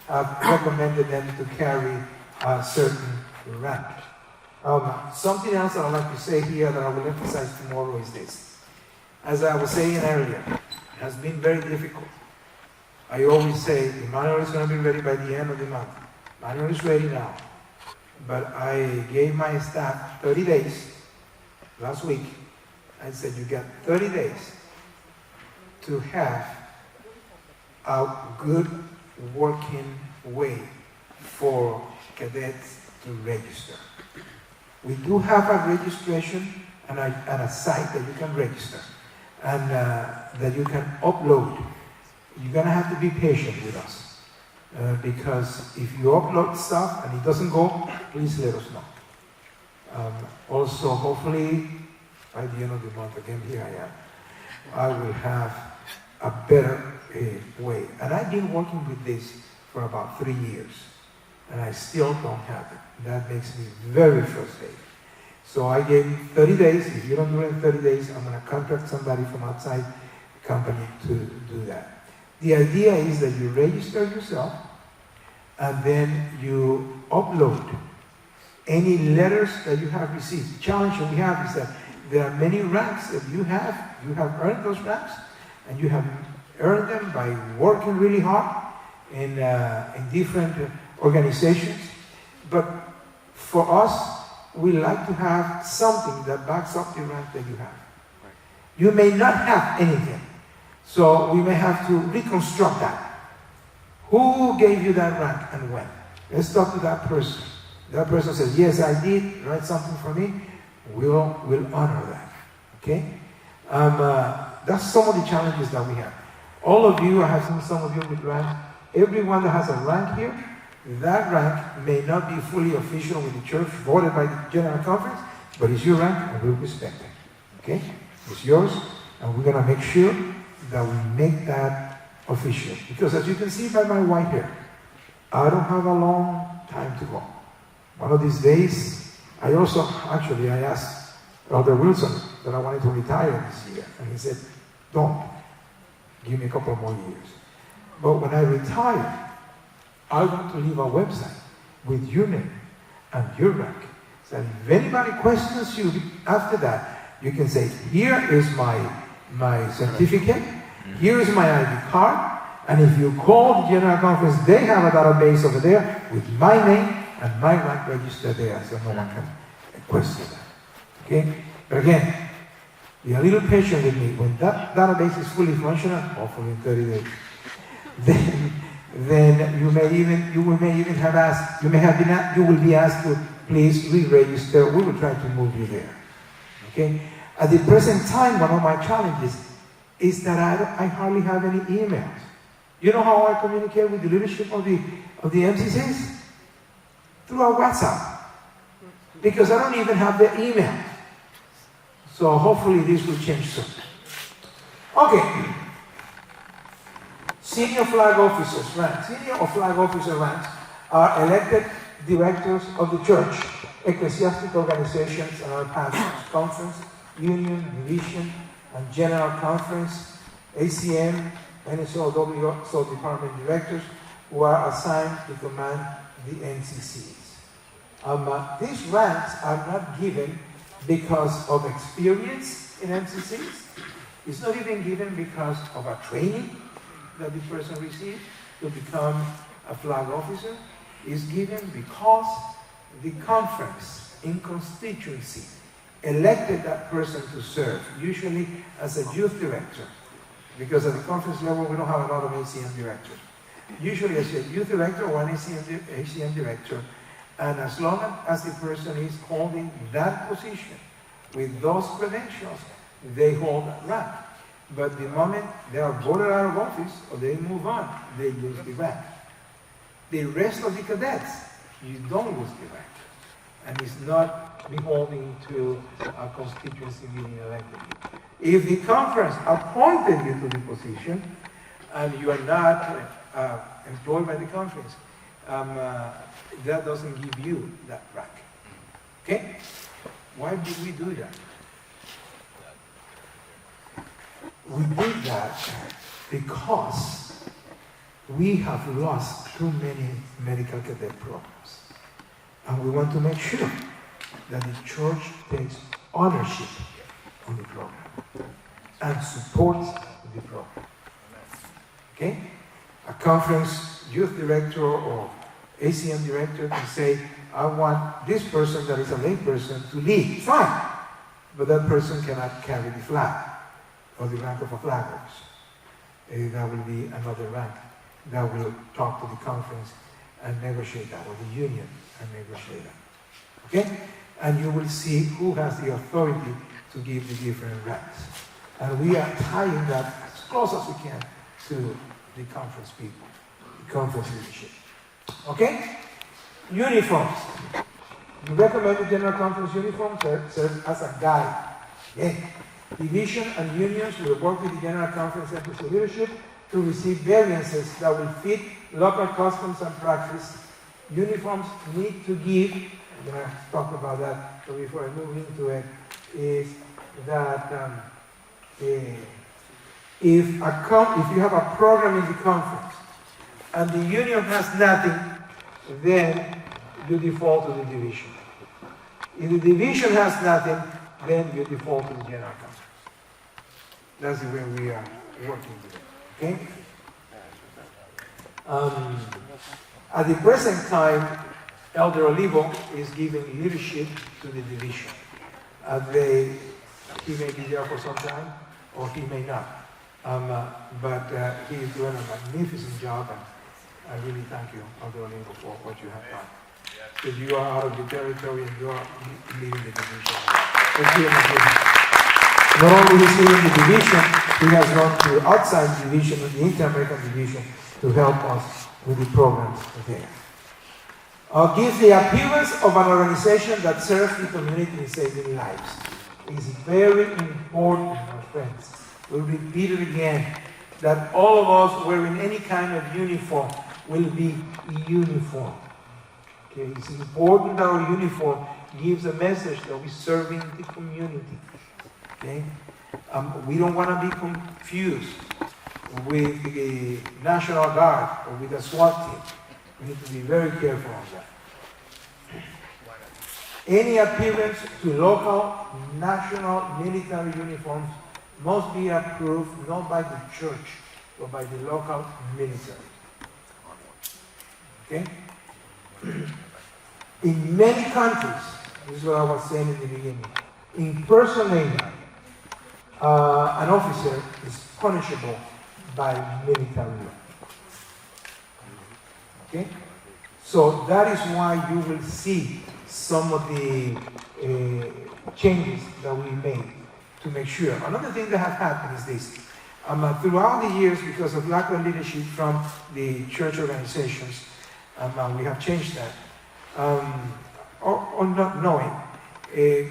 recommended them to carry a certain rank. Something else that I'd like to say here that I will emphasize tomorrow is this. As I was saying earlier, it has been very difficult. I always say the manual is going to be ready by the end of the month. Manual is ready now. But I gave my staff 30 days last week I said, you got 30 days to have a good working way for cadets to register. We do have a registration and a site that you can register and that you can upload. You're going to have to be patient with us because if you upload stuff and it doesn't go, please let us know. Also, hopefully, by the end of the month, again, here I am, I will have a better way. And I've been working with this for about 3 years, and I still don't have it. That makes me very frustrated. So I gave 30 days. If you don't do it in 30 days, I'm going to contract somebody from outside the company to do that. The idea is that you register yourself, and then you upload any letters that you have received. The challenge that we have is that there are many ranks that you have earned those ranks, and you have earned them by working really hard in different organizations. But for us, we like to have something that backs up the rank that you have. You may not have anything, so we may have to reconstruct that. Who gave you that rank and when? Let's talk to that person. That person says, yes, I did, write something for me. We'll honor that, okay? That's some of the challenges that we have. All of you, I have seen some of you with ranks. Everyone that has a rank here, that rank may not be fully official with the church, voted by the General Conference, but it's your rank and we'll respect it, okay? It's yours, and we're gonna make sure that we make that official. Because as you can see by my white hair, I don't have a long time to go. One of these days, I asked Elder Wilson that I wanted to retire this year, and he said, don't, give me a couple more years. But when I retire, I want to leave a website with your name and your rank. So if anybody questions you after that, you can say, here is my certificate, here is my ID card, and if you call the General Conference, they have a database over there with my name and my rank registered there, so no one can question that. Okay? But again, be a little patient with me. When that database is fully functional, hopefully in 30 days, then you will be asked to please re-register. We will try to move you there. Okay? At the present time, one of my challenges is that I hardly have any emails. You know how I communicate with the leadership of the MCCs? Through our WhatsApp. Because I don't even have their email. So hopefully this will change soon. Okay. Senior flag officers ranks. Senior or flag officer ranks are elected directors of the church, ecclesiastic organizations, and our pastors, conference, union, division, and general conference, ACM, NSOW, so department directors, who are assigned to command the MCCs. These ranks are not given because of experience in MCCs. It's not even given because of a training that the person received to become a flag officer. It's given because the conference in constituency elected that person to serve, usually as a youth director, because at the conference level we don't have a lot of ACM directors. Usually as a youth director or an ACM director, and as long as the person is holding that position with those credentials, they hold that rank. But the moment they are voted out of office or they move on, they lose the rank. The rest of the cadets, you don't lose the rank. And it's not beholden to a constituency meeting elected. If the conference appointed you to the position and you are not employed by the conference, that doesn't give you that rank. Okay? Why did we do that? We did that because we have lost too many medical cadet programs. And we want to make sure that the church takes ownership on the program and supports the program. Okay? A conference youth director or ACM director can say, I want this person that is a lay person to lead. Fine. but that person cannot carry the flag or the rank of a flag officer. That will be another rank that will talk to the conference and negotiate that, or the union and negotiate that. Okay? And you will see who has the authority to give the different ranks. And we are tying that as close as we can to the conference people, the conference leadership. Okay? Uniforms. We recommend the General Conference uniform serve as a guide. Yeah. Division and unions will work with the General Conference MCC leadership to receive variances that will fit local customs and practice. Uniforms need to give, I'm going to talk about that, so before I move into it, is that if you have a program in the conference and the union has nothing, then you default to the division. If the division has nothing, then you default to the General Conference. That's the way we are working today. Okay? At the present time, Elder Olivo is giving leadership to the division. He may be there for some time, or he may not. But he is doing a magnificent job, and I really thank you, Elder Olivo, for what you have done. Because you are out of the territory and you are leading the division. Not only is he leading the division, he has gone to outside the division, the Inter-American division, to help us with the programs there. Gives the appearance of an organization that serves the community in saving lives. It's very important, my friends. We'll repeat it again, that all of us wearing any kind of uniform will be uniform. Okay? It's important that our uniform gives a message that we're serving the community. Okay? We don't want to be confused with the National Guard or with the SWAT team. We need to be very careful on that. Any appearance to local, national, military uniforms must be approved not by the church, but by the local military. Okay? In many countries, this is what I was saying in the beginning, impersonating an officer is punishable by military law. Okay? So that is why you will see some of the changes that we made to make sure. Another thing that has happened is this. Throughout the years, because of lack of leadership from the church organizations, we have changed that. Or not knowing.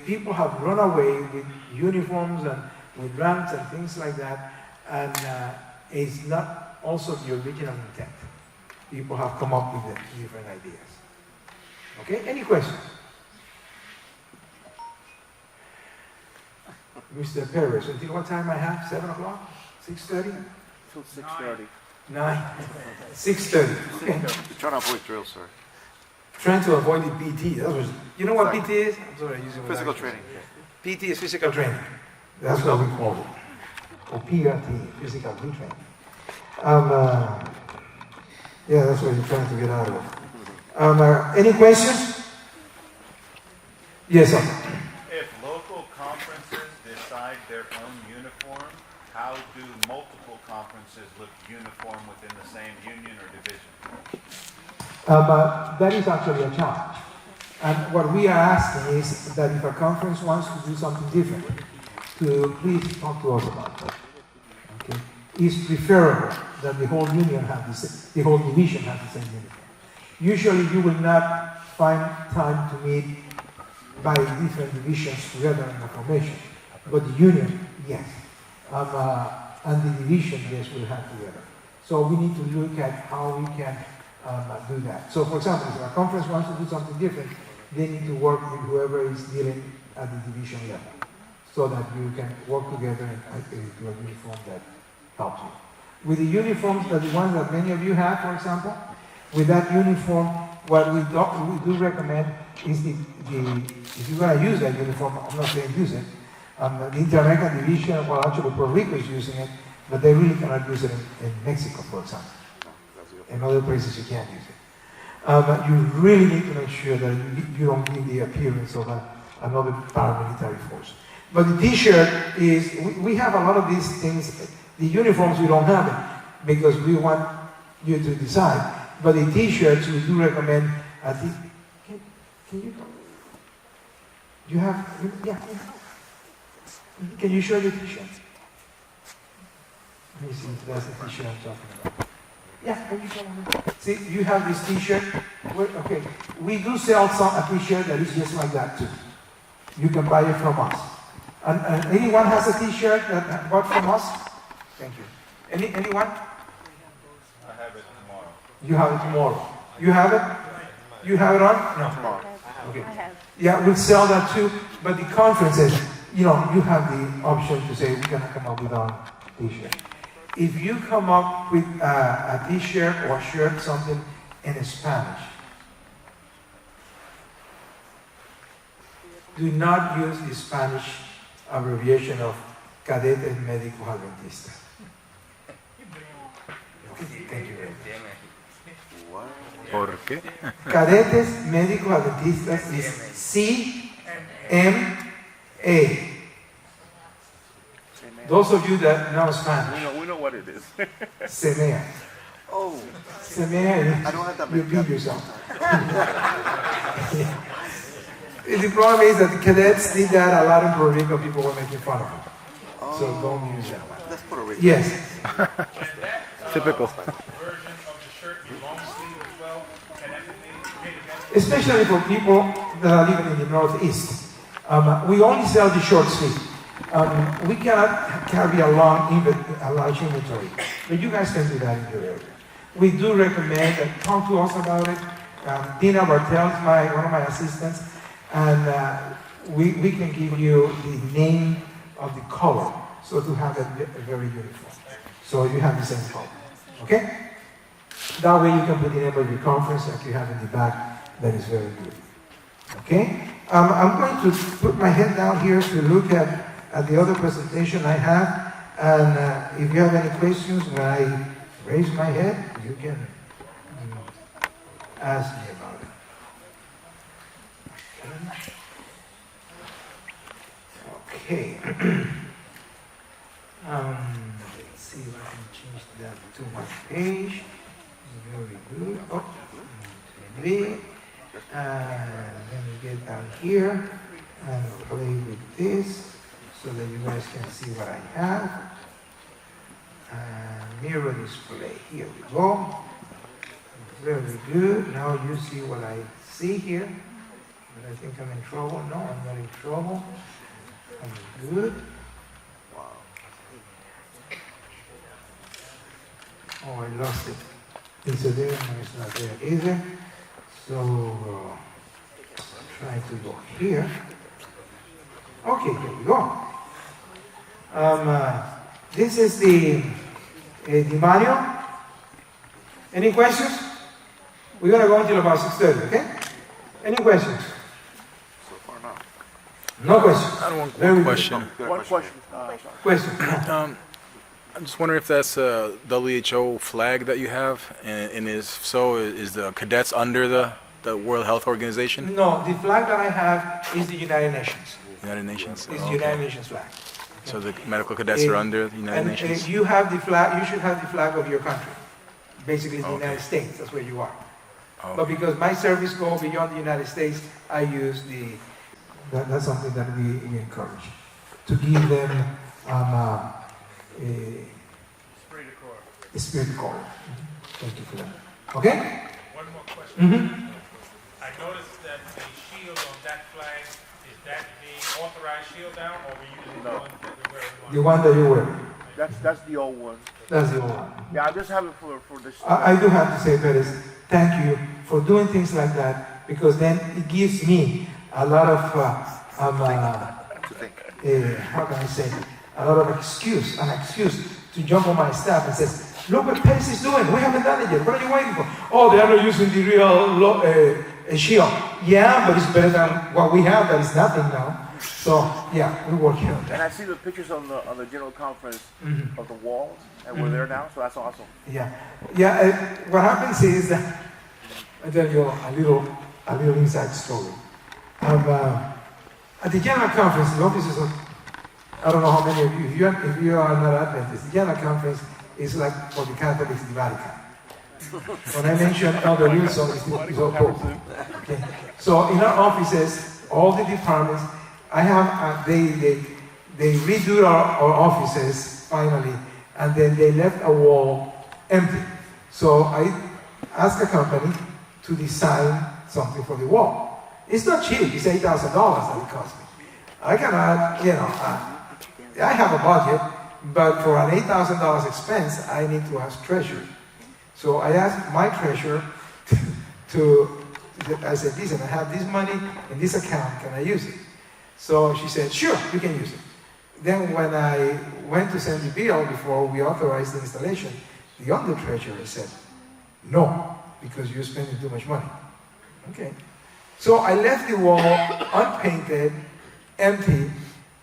People have run away with uniforms and with ranks and things like that, and it's not also the original intent. People have come up with different ideas. Okay, any questions? Mr. Perez, until what time I have? 7 o'clock? 6:30? Till 6:30. 9? 6:30. Okay. Trying to avoid drills, sir. Trying to avoid the PT. That was, you know what PT is? I'm sorry, I'm using Physical training. PT is physical training. That's what we call it. Or PRT, physical retraining. Yeah, that's what you're trying to get out of. Any questions? Yes, sir. If local conferences decide their own uniform, how do multiple conferences look uniform within the same union or division? That is actually a challenge. And what we are asking is that if a conference wants to do something different, to please talk to us about that. Okay? It's preferable that the whole union have the whole division have the same uniform. Usually you will not find time to meet by different divisions together in the formation, but the union, yes. And the division, yes, will have together. So we need to look at how we can do that. So for example, if a conference wants to do something different, they need to work with whoever is dealing at the division level, so that you can work together and do a uniform that helps you. With the uniforms, the ones that many of you have, for example, with that uniform, what we do recommend is if you're going to use that uniform, I'm not saying use it, the Inter-American Division, well actually Puerto Rico is using it, but they really cannot use it in Mexico, for example. In other places you can't use it. But you really need to make sure that you don't give the appearance of another paramilitary force. But the T-shirt is, we have a lot of these things. The uniforms we don't have it because we want you to decide. But the T-shirts we do recommend. Can you? You have? Yeah. Can you show your T-shirt? Let me see if that's the T-shirt I'm talking about. Yeah, can you show me? See, you have this T-shirt. Okay, we do sell a T-shirt that is just like that too. You can buy it from us. And anyone has a T-shirt that bought from us? Thank you. Anyone? I have it tomorrow. You have it tomorrow. You have it? You have it on? No. Tomorrow. Okay. Yeah, we'll sell that too. But the conferences, you have the option to say we're gonna come up with our T-shirt. If you come up with a T-shirt or shirt, something in Spanish, do not use the Spanish abbreviation of Cadet Médicos Adventistas. Okay, thank you very much. What? ¿Por qué? Cadetes Médicos Adventistas is CMA. Those of you that know Spanish, We know what it is. CMA. Oh, CMA, I don't have that you many beat yourself. The problem is that the cadets did that a lot in Puerto Rico, people were making fun of them. So don't use that one. that's Puerto Rico. Yes, Typical. Version of the shirt, long sleeve as well, and everything. especially for people that are living in the Northeast. We only sell the short sleeve. We cannot carry a large inventory, but you guys can do that in your area. We do recommend that talk to us about it. Dina Bartel is one of my assistants, and we can give you the name of the color, so to have it very uniform. So you have the same color, okay? That way you can put the name of your conference like you have in the back. That is very good, okay? I'm going to put my head down here to look at the other presentation I have, and if you have any questions when I raise my head, you can ask me about it. Okay. Let's see if I can change that to my page. Very good. Oh, maybe. Let me get down here and play with this so that you guys can see what I have. Mirror display. Here we go. Very good. Now you see what I see here. But I think I'm in trouble. No, I'm not in trouble. I'm good. Wow. Oh, I lost it. Is it there? No, it's not there either. So, try to go here. Okay, here we go. This is the manual. Any questions? We're going to go until about 6:30, okay? Any questions? So far, no. No questions. I don't want Very one good. question. Good One question. Question. I'm just wondering if that's a WHO flag that you have, and if so, is the cadets under the World Health Organization? No, the flag that I have is the United Nations. United Nations? It's Oh, the okay. United Nations flag. So the medical cadets are under the United And Nations? you have the flag. You should have the flag of your country. Basically, it's the Okay. United States. That's where you are. Oh, But because my service goes beyond the United States, I use that's something that we encourage. To give them a spirit core. Thank you for that. Okay? One more question. Mm-hmm. I noticed that the shield on that flag, is that the authorized shield now, or we using the one that we wear? The one that you wear. That's the old one. That's the one. Yeah, I just have it for this. I do have to say, Perez, thank you for doing things like that, because then it gives me a lot of, To think. how can I say, a lot of an excuse to jump on my staff and says, look what Perez is doing. We haven't done it yet. What are you waiting for? Oh, they are not using the real shield. Yeah, but it's better than what we have. That is nothing now. So yeah, we're working on And that. I see the pictures on the general conference Mhm. of the walls, and we're there now, so that's awesome. Yeah, yeah. What happens is that I tell you a little inside story. At the general conference, the offices I don't know how many of you, if you are not Adventist, the General Conference is like for the Catholics, the Vatican. When I mention Elder Wilson, it's all Pope. Okay. So in our offices, all the departments, I have, they redo our offices finally, and then they left a wall empty. So I asked a company to design something for the wall. It's not cheap, it's $8,000 that it cost me. I cannot, I have a budget, but for an $8,000 expense, I need to ask treasury. So I asked my treasurer I said, listen, I have this money in this account, can I use it? So she said, sure, you can use it. Then when I went to send the bill before we authorized the installation, the under treasurer said, no, because you're spending too much money. Okay. So I left the wall unpainted, empty,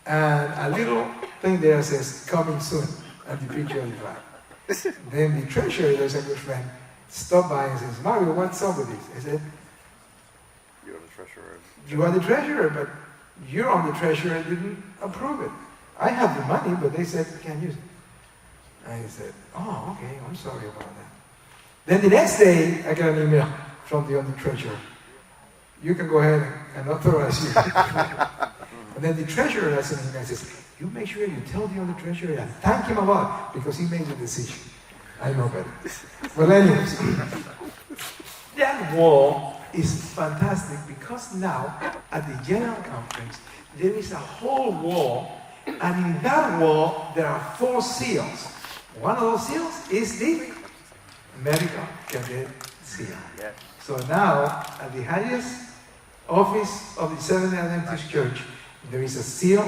and a little thing there says, coming soon, and the picture is right. Then the treasurer, there's a good friend, stopped by and says, Mario, what's up with this? I said, You're the treasurer. you are the treasurer, but you're on the treasurer and didn't approve it. I have the money, but they said you can't use it. I said, oh, okay, I'm sorry about that. Then the next day, I got an email from the under treasurer. You can go ahead and authorize you. And then the treasurer has an email and says, you make sure you tell the under treasurer and thank him about it because he made the decision. I know better. Well, anyways, that wall is fantastic because now at the General Conference, there is a whole wall, and in that wall, there are 4 seals. One of those seals is the Medical Cadet seal. Yes. So now, at the highest office of the Seventh-day Adventist Church, there is a seal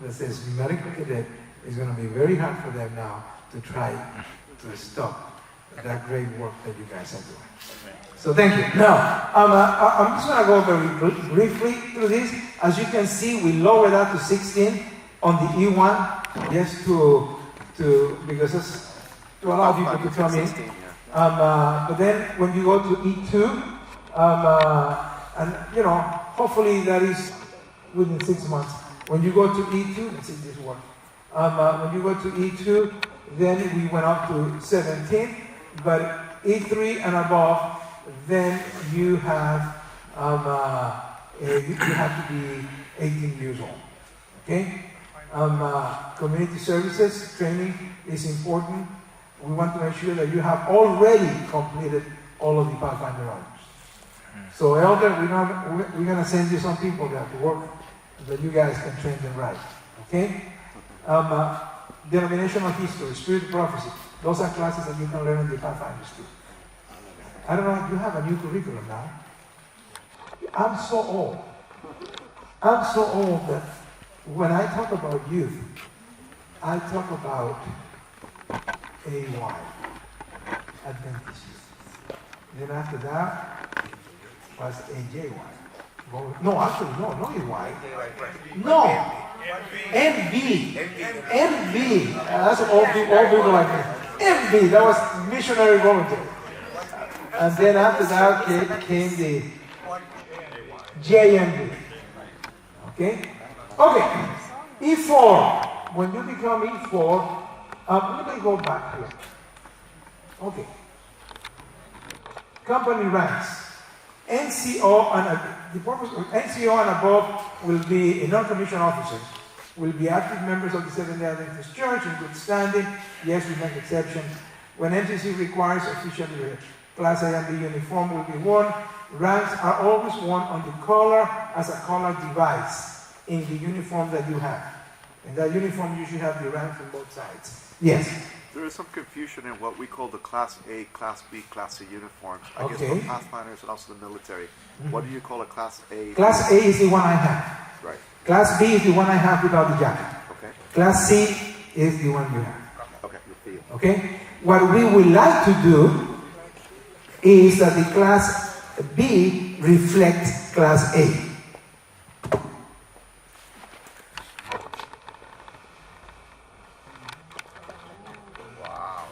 that says Medical Cadet. It's going to be very hard for them now to try to stop that great work that you guys are doing. So thank you. Now, I'm just going to go very briefly through this. As you can see, we lowered that to 16 on the E1, just because it's to allow people to come in. But then when you go to E2, and hopefully that is within 6 months. When you go to E2, let's see if this works. When you go to E2, then we went up to 17, but E3 and above, then you have to be 18 years old. Okay? Community services training is important. We want to make sure that you have already completed all of the Pathfinder hours. So, Elder, we're going to send you some people there to work that you guys can train them right. Okay? Denominational history, spirit prophecy. Those are classes that you can learn in the Pathfinder too. I don't know if you have a new curriculum now. I'm so old. I'm so old that when I talk about youth, I talk about AY, Adventist youth. Then after that was AJY. No, actually, no AY. No, MB. MB. That's all people like me. MB, that was missionary volunteer. And then after that came the JMB. Okay? Okay. E4. When you become E4, let me go back here. Okay. Company ranks. NCO and the purpose of NCO and above will be non-commissioned officers, will be active members of the Seventh-day Adventist Church in good standing. Yes, we make exceptions. When MCC requires official Class A and B uniform will be worn. Ranks are always worn on the collar as a collar device in the uniform that you have. In that uniform, you should have the ranks on both sides. Yes? There is some confusion in what we call the Class A, Class B, Class C uniforms. I guess Okay. for Pathfinders and also the military. What do you call a Class A? Class A is the one I have. Right. Class B is the one I have without the jacket. Okay. Class C is the one you have. Okay. You feel. Okay? What we would like to do is that the Class B reflects Class A.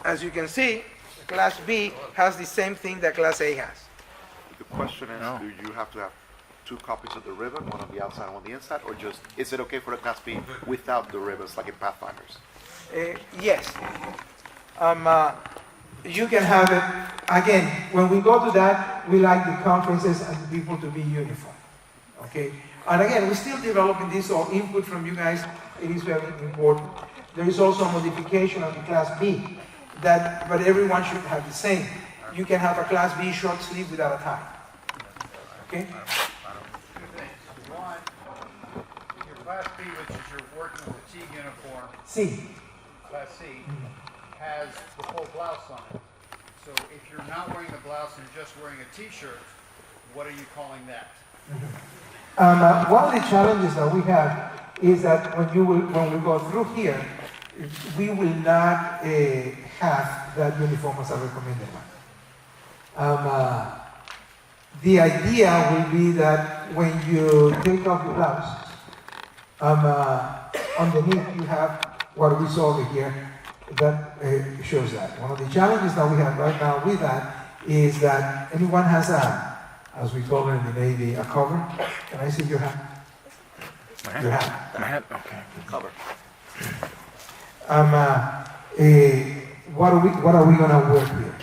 As you can see, Class B has the same thing that Class A has. The question is, do you have to have two copies of the ribbon, one on the outside and one on the inside, or just, is it okay for the Class B without the ribbons, like in Pathfinders? Yes. You can have it, again, when we go to that, we like the conferences and the people to be uniform. Okay? And again, we're still developing this, or input from you guys, it is very important. There is also a modification of the Class B, but everyone should have the same. You can have a Class B short sleeve without a tie. Okay? Two things. One, your Class B, which is your working with the T uniform, C. Class C, has the full blouse on it. So if you're not wearing the blouse and just wearing a T-shirt, what are you calling that? One of the challenges that we have is that when we go through here, we will not have that uniform as a recommended one. The idea will be that when you take off your blouse, underneath you have what we saw over here that shows that. One of the challenges that we have right now with that is that anyone has as we call it in the Navy, a cover. Can I see your hand? Your hand. My hat? Okay. Cover. What are we gonna wear here?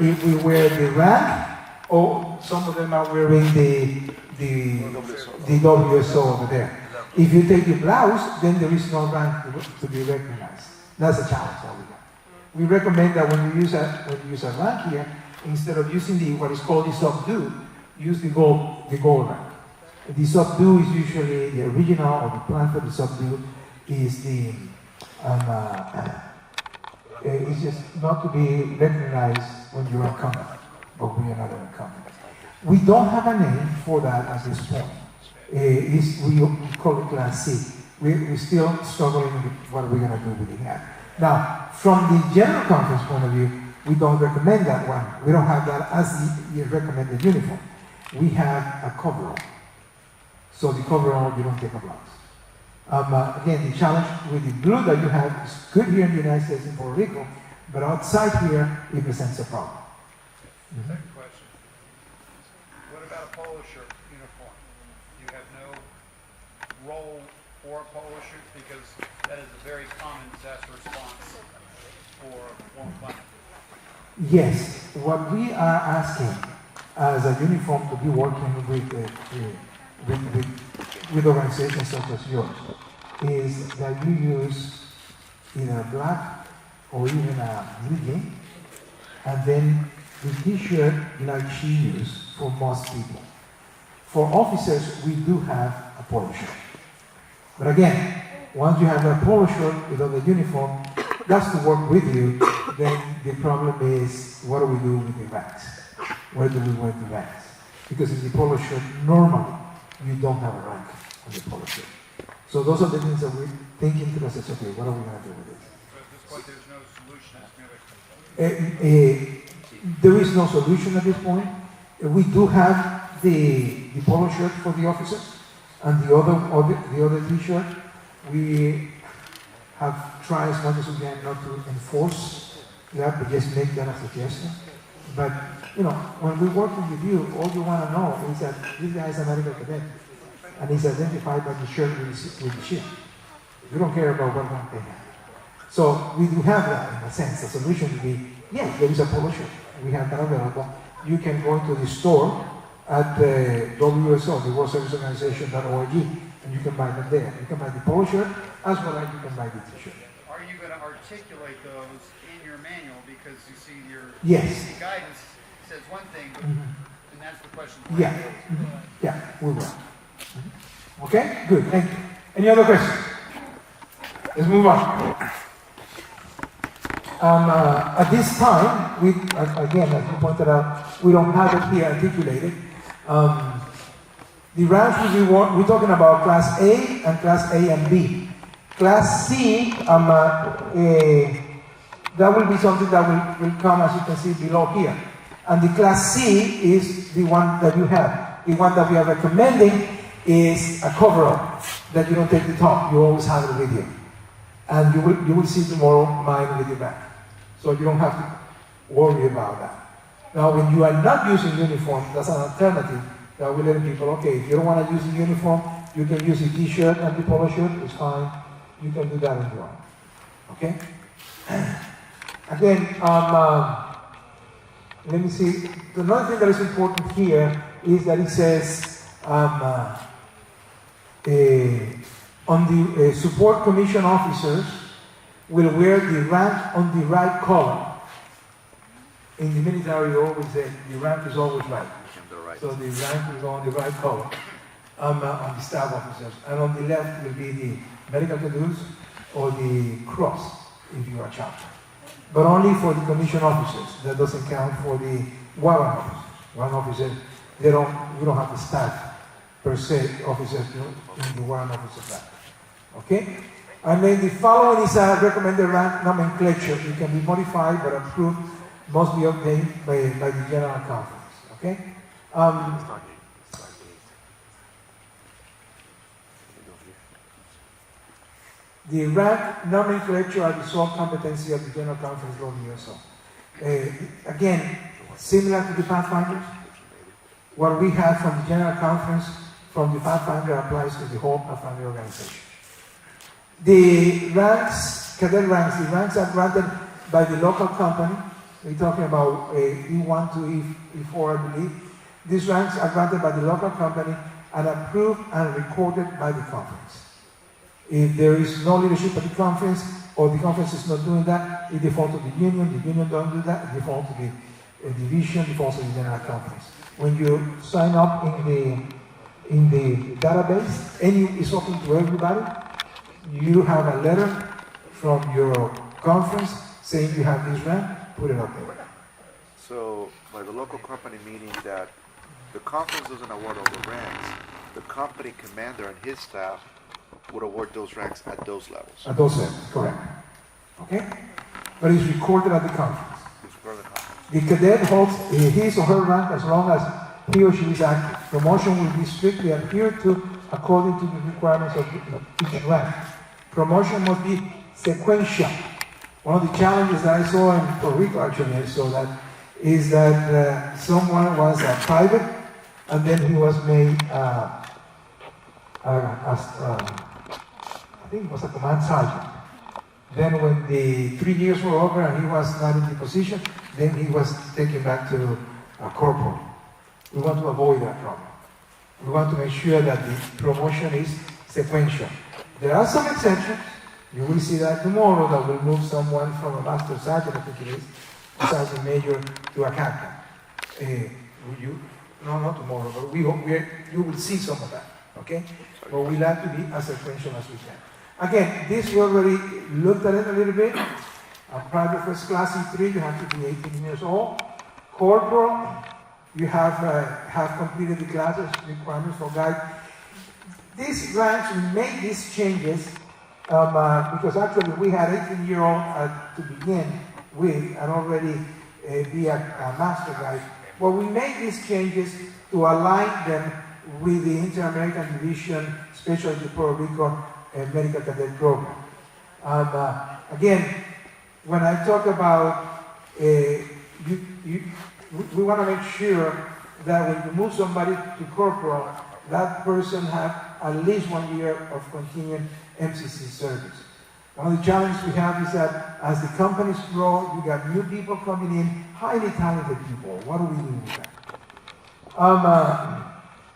If we wear the rag, or some of them are wearing the WSO over there. If you take the blouse, then there is no rank to be recognized. That's a challenge that we have. We recommend that when you use a rank here, instead of using what is called the subdue, use the gold rank. The subdue is usually the original, or the plan for the subdue is it's just not to be recognized when you're in combat, but we are not in combat. We don't have a name for that at this point. We call it Class C. We're still struggling with what we're going to do with the hat. Now, from the General Conference point of view, we don't recommend that one. We don't have that as the recommended uniform. We have a coverall. So the coverall, you don't take a blouse. Again, the challenge with the blue that you have is good here in the United States and Puerto Rico, but outside here, it presents a problem. Second question. What about a polo shirt uniform? You have no role for a polo shirt, because that is a very common disaster response for warm climate. Yes, what we are asking as a uniform to be working with organizations such as yours is that you use either black or even a blue jean, and then the t-shirt like she used for most people. For officers, we do have a polo shirt. But again, once you have a polo shirt without the uniform, that's to work with you, then the problem is, what do we do with the ranks? Where do we wear the ranks? Because in the polo shirt, normally, you don't have a rank on the polo shirt. So those are the things that we're thinking to us, okay, what are we going to do with this? So at this point, there's no solution. There is no solution at this point. We do have the polo shirt for the officers, and the other t-shirt. We have tried as much as we can not to enforce that, but just make that a suggestion. But when we're working with you, all you want to know is that this guy is a medical cadet, and he's identified by the shirt with the ship. We don't care about what one thing. So we do have that in a sense. The solution would be, yes, there is a polo shirt. We have that available. You can go into the store at the WSO, the World Service Organization.org, and you can buy them there. You can buy the polo shirt as well as you can buy the t-shirt. Are you going to articulate those in your manual? Because you see your Yes. guidance says one thing, but, and that's the question. Yeah. Yeah, we will. Okay, good, thank you. Any other questions? Let's move on. At this time, again, as you pointed out, we don't have it here articulated. The ranks we're talking about Class A and Class A and B. Class C, that will be something that will come, as you can see below here. And the Class C is the one that you have. The one that we are recommending is a coverall that you don't take the top. You always have it with you. And you will see tomorrow mine with your back. So you don't have to worry about that. Now, when you are not using uniform, that's an alternative. that we're letting people, okay, if you don't want to use the uniform, you can use a t-shirt and the polo shirt, it's fine. You can do that if you want. Okay? Again, let me see. Another thing that is important here is that it says on the support commission officers will wear the rank on the right color. In the military, you always say the rank is always right. So the rank is on the right color on the staff officers. And on the left will be the medical cadets or the cross if you are chaplain. But only for the commission officers. That doesn't count for the warrant officers. Warrant officers, we don't have the staff per se officers in the warrant officer staff. Okay? And then the following is a recommended rank nomenclature. It can be modified but approved, must be obtained by the General Conference. Okay? The rank nomenclature are the sole competency of the General Conference Law USO. Again, similar to the Pathfinders, what we have from the General Conference, from the Pathfinder applies to the whole Pathfinder organization. The ranks, cadet ranks, the ranks are granted by the local company. We're talking about E1 to E4, I believe. These ranks are granted by the local company and approved and recorded by the conference. If there is no leadership at the conference, or the conference is not doing that, it defaults to the union don't do that, it defaults to the division, defaults to the general conference. When you sign up in the database, it's open to everybody, you have a letter from your conference saying you have this rank, put it up there. So, by the local company meaning that the conference doesn't award all the ranks, the company commander and his staff would award those ranks at those levels. At those levels, correct. Okay? But it's recorded at the conference. It's for the conference. The cadet holds his or her rank as long as he or she is active. Promotion will be strictly adhered to according to the requirements of each rank. Promotion must be sequential. One of the challenges that I saw in Puerto Rico, actually, I saw that, is that someone was a private, and then he was made, I think it was a command sergeant. Then when the 3 years were over and he was not in the position, then he was taken back to a corporal. We want to avoid that problem. We want to make sure that the promotion is sequential. There are some exceptions. You will see that tomorrow that will move someone from a master sergeant, I think it is, a sergeant major to a captain. No, not tomorrow, but you will see some of that, okay? But we like to be as sequential as we can. Again, this we already looked at it a little bit. Private first class E3, you have to be 18 years old. Corporal, you have completed the classes requirements for guide. These ranks, we made these changes because actually we had 18-year-old to begin with and already be a master guide. Well, we made these changes to align them with the Inter-American Division, especially the Puerto Rico Medical Cadet Program. Again, when I talk about, we want to make sure that when you move somebody to corporal, that person have at least 1 year of continuing MCC service. One of the challenges we have is that as the companies grow, you got new people coming in, highly talented people. What do we do with that?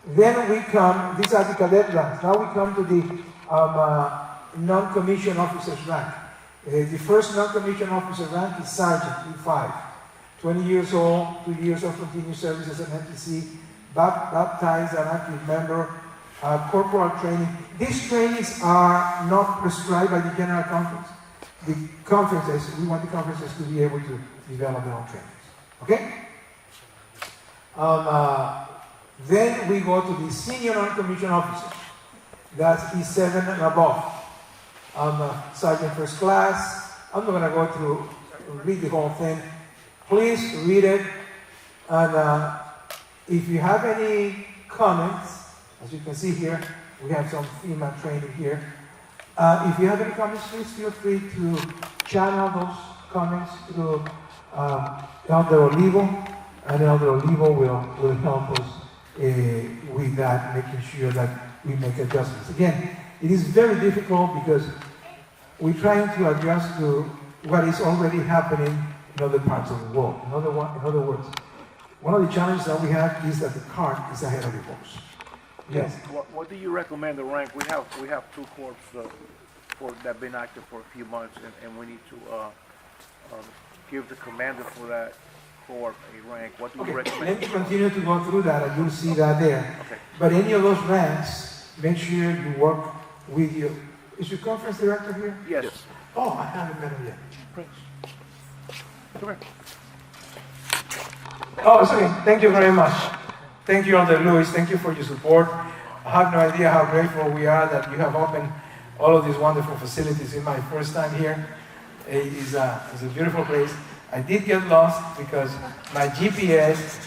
Then we come, these are the cadet ranks. Now we come to the non-commissioned officer's rank. The first non-commissioned officer rank is Sergeant, E5. 20 years old, 2 years of continued service as an MCC, baptized, an active member, corporal training. These trainings are not prescribed by the General Conference. The conferences, we want the conferences to be able to develop their own trainings. Okay? Then we go to the senior non-commissioned officers. That's E7 and above. Sergeant first class. I'm not going to go through, read the whole thing. Please read it. And if you have any comments, as you can see here, we have some female training here. If you have any comments, please feel free to channel those comments through Elder Olivo, and Elder Olivo will help us with that, making sure that we make adjustments. Again, it is very difficult because we're trying to adjust to what is already happening in other parts of the world. In other words, one of the challenges that we have is that the cart is ahead of the horse. Yes. What do you recommend the rank? We have two corps that have been active for a few months, and we need to give the commander for that corps a rank. What do you recommend? Let me continue to go through that, and you'll see that there. Okay. But any of those ranks, make sure you work with your. Is your conference director here? Yes. Oh, I haven't met him yet. Prince. Come here. Oh, it's okay. Thank you very much. Thank you, Elder Lewis. Thank you for your support. I have no idea how grateful we are that you have opened all of these wonderful facilities in my first time here. It's a beautiful place. I did get lost because my GPS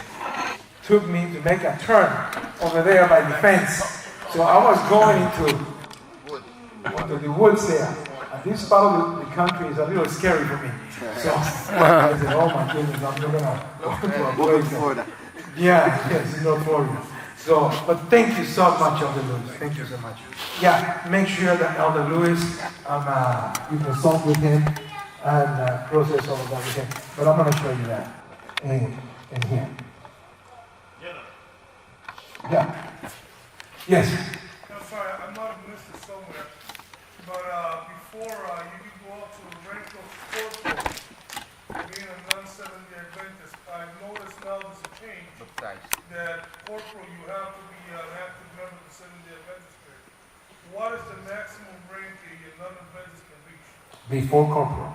took me to make a turn over there by the fence. So I was going into the woods there. And this part of the country is a little scary for me. So I said, oh my goodness, I'm going to go to Florida. Yeah, yes, in North Florida. So, but thank you so much, Elder Lewis. Thank you so much. Yeah, make sure that Elder Lewis, you consult with him and process all of that with him. But I'm going to show you that in here. Yeah. Yes. No, sorry, I might have missed it somewhere. But before you could go up to the rank of corporal, being a non-Seventh-day Adventist, I noticed now there's a change. That corporal, you have to be an active member of the Seventh-day Adventist Church. What is the maximum rank a non-Adventist can reach? Before corporal.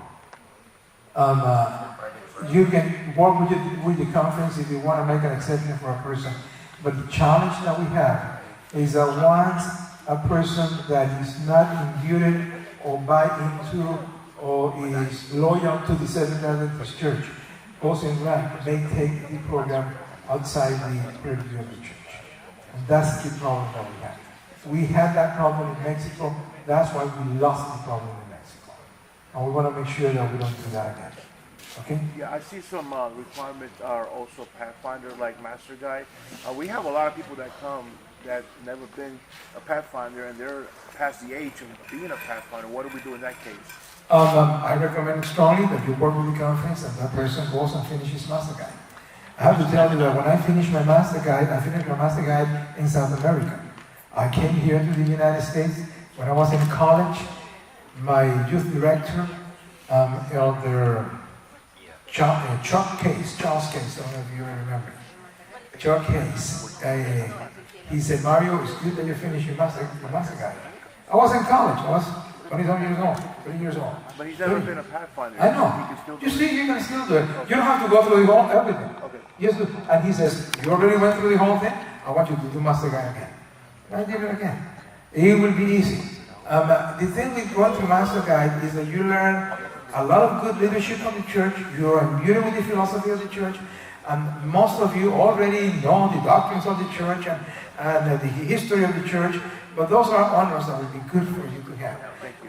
You can work with the conference if you want to make an exception for a person. But the challenge that we have is that once a person that is not imbued or buy into or is loyal to the Seventh-day Adventist Church goes in rank, they take the program outside the purview of the church. And that's the problem that we have. We had that problem in Mexico. That's why we lost the problem in Mexico. And we want to make sure that we don't do that again. Okay? Yeah, I see some requirements are also Pathfinder, like Master Guide. We have a lot of people that come that never been a Pathfinder, and they're past the age of being a Pathfinder. What do we do in that case? I recommend strongly that you work with the conference and that person goes and finishes Master Guide. I have to tell you that when I finished my Master Guide, I finished my Master Guide in South America. I came here to the United States. When I was in college, my youth director, Elder Chuck Case, Charles Case, I don't know if you remember. Chuck Case, he said, Mario, it's good that you finished your Master Guide. I was in college. I was 27 years old, 30 years old. But he's never been a Pathfinder. I know. You see, you can still do it. You don't have to go through the whole everything. Okay. Yes, and he says, you already went through the whole thing. I want you to do Master Guide again. I did it again. It will be easy. The thing with going through Master Guide is that you learn a lot of good leadership from the church. You are imbued with the philosophy of the church. And most of you already know the doctrines of the church and the history of the church. But those are honors that would be good for you to have.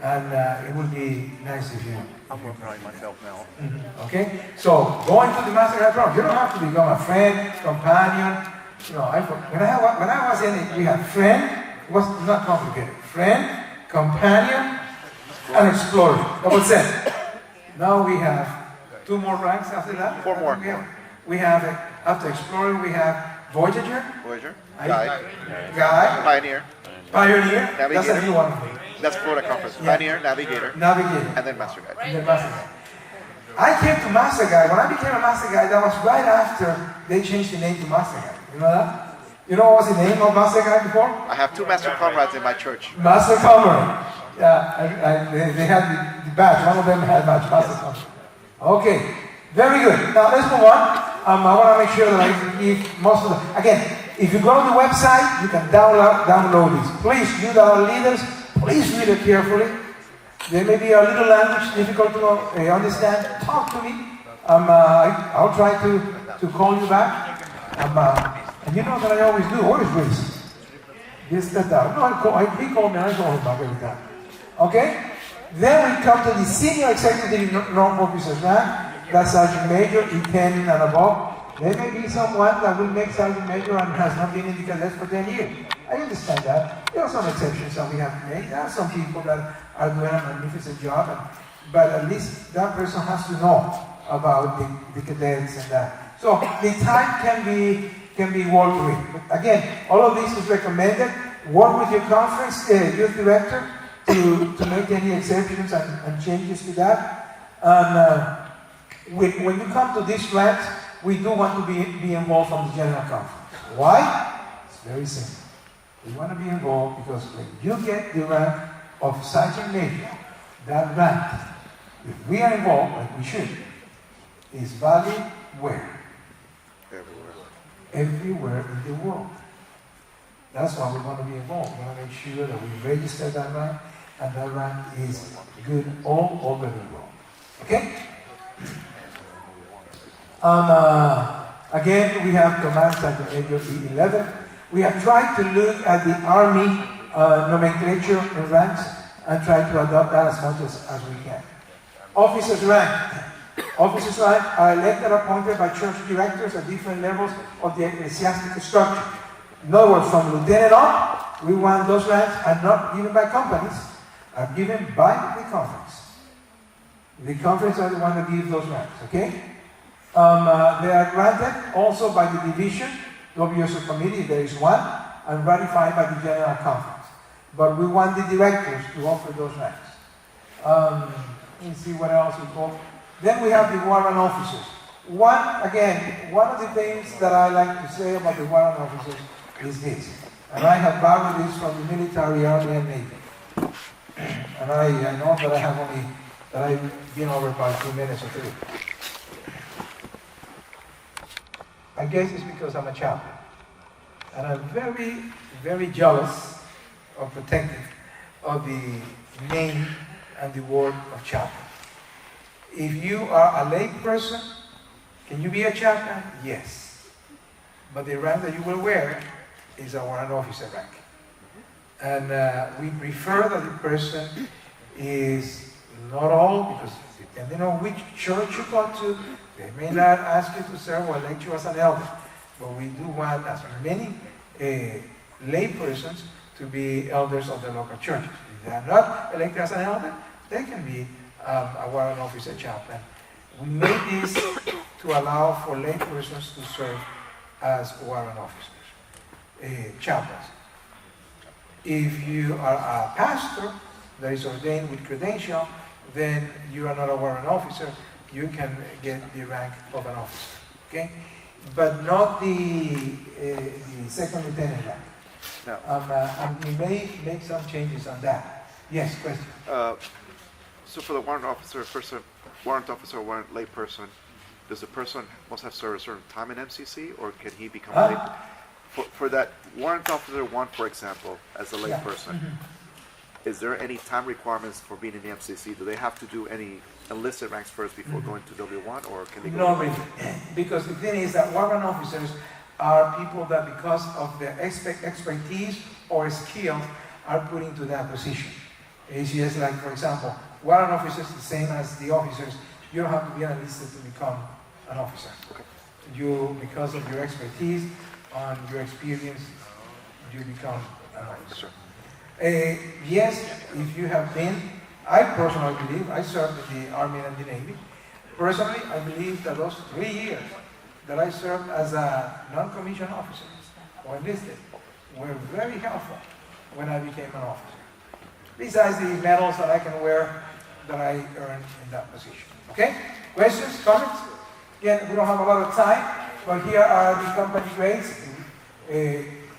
And it would be nice if you... I'm more proud of myself now. Mm-hmm. Okay? So, going to the Master Guide program, you don't have to become a friend, companion. You know, when I was in it, we had friend, it was not complicated. Friend, companion, and explorer. That was it. Now we have 2 more ranks after that. 4 more. We have after explorer, we have Voyager. Guide. Pioneer. Navigator. That's a new one. That's Florida Conference. Yeah. Pioneer, Navigator, Navigator. and then Master Guide. And then Master Guide. I came to Master Guide. When I became a Master Guide, that was right after they changed the name to Master Guide. You know that? You know what was the name of Master Guide before? I have 2 Master Comrades in my church. Master Comrade. Yeah, they had the badge. One of them had badge, Master Comrade. Okay, very good. Now let's move on. I want to make sure that I give most of the... Again, if you go to the website, you can download this. Please, you that are leaders, please read it carefully. There may be a little language difficult to understand. Talk to me. I'll try to call you back. And you know that I always do. What is this? Yes, that. No, he called me. I call him back every time. Okay? Then we come to the senior executive Norfolk Business Man. That's Sergeant Major, E10 and above. There may be someone that will make sergeant major and has not been in the cadets for 10 years. I understand that. There are some exceptions that we have to make. There are some people that are doing a magnificent job, but at least that person has to know about the cadets and that. So the time can be worked with. But again, all of this is recommended. Work with your conference youth director to make any exceptions and changes to that. And when you come to these ranks, we do want to be involved from the general conference. Why? It's very simple. We want to be involved because when you get the rank of sergeant major, that rank, if we are involved, like we should, is valid where? Everywhere in the world. That's why we want to be involved. We want to make sure that we register that rank, and that rank is good all over the world. Okay? Again, we have Command Sergeant Major E11. We have tried to look at the Army nomenclature and ranks and try to adopt that as much as we can. Officers' rank. Officers' rank are elected or appointed by church directors at different levels of the ecclesiastical structure. In other words, from lieutenant on, we want those ranks are not given by companies, are given by the conference. The conference are the one that gives those ranks, okay? They are granted also by the division, WSO committee, there is one, and ratified by the general conference. But we want the directors to offer those ranks. Let me see what else we call. Then we have the warrant officers. One of the things that I like to say about the warrant officers is this, and I have borrowed this from the military, army, and navy. And I know that I've been over by 2 minutes or 3. I guess it's because I'm a chaplain. And I'm very, very jealous or protective of the name and the word of chaplain. If you are a lay person, can you be a chaplain? Yes. But the rank that you will wear is a warrant officer rank. And we prefer that the person is not all, because depending on which church you go to, they may not ask you to serve or elect you as an elder. But we do want as many lay persons to be elders of the local churches. If they are not elected as an elder, they can be a warrant officer chaplain. We made this to allow for lay persons to serve as warrant officers, chaplains. If you are a pastor that is ordained with credential, then you are not a warrant officer. You can get the rank of an officer, okay? But not the second lieutenant rank. No. And we may make some changes on that. Yes, question. So for the warrant officer, or warrant lay person, does the person must have served a certain time in MCC, or can he become a lay? For that warrant officer 1, for example, as a lay person, is there any time requirements for being in the MCC? Do they have to do any enlisted ranks first before going to W1, or can they go? No, really. Because the thing is that warrant officers are people that, because of their expertise or skills, are put into that position. It's just like, for example, warrant officers, the same as the officers, you don't have to be enlisted to become an officer. Okay. You, because of your expertise and your experience, you become an officer. Yes, if you have been, I personally believe, I served in the Army and the Navy. Personally, I believe that those 3 years that I served as a non-commissioned officer or enlisted were very helpful when I became an officer. Besides the medals that I can wear that I earned in that position. Okay? Questions, comments? Again, we don't have a lot of time, but here are the company grades.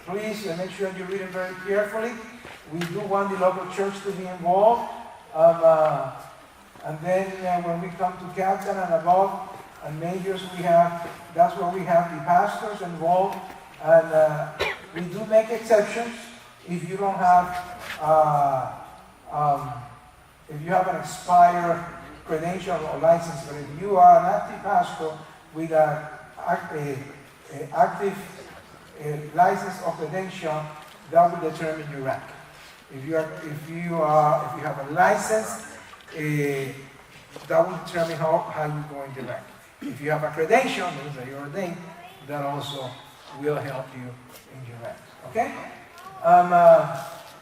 Please make sure you read them very carefully. We do want the local church to be involved. And then when we come to captain and above and majors, that's where we have the pastors involved. And we do make exceptions if you don't have, if you have an expired credential or license. But if you are an active pastor with an active license or credential, that will determine your rank. If you have a license, that will determine how you go in the rank. If you have a credential, means that you're ordained, that also will help you in your ranks. Okay?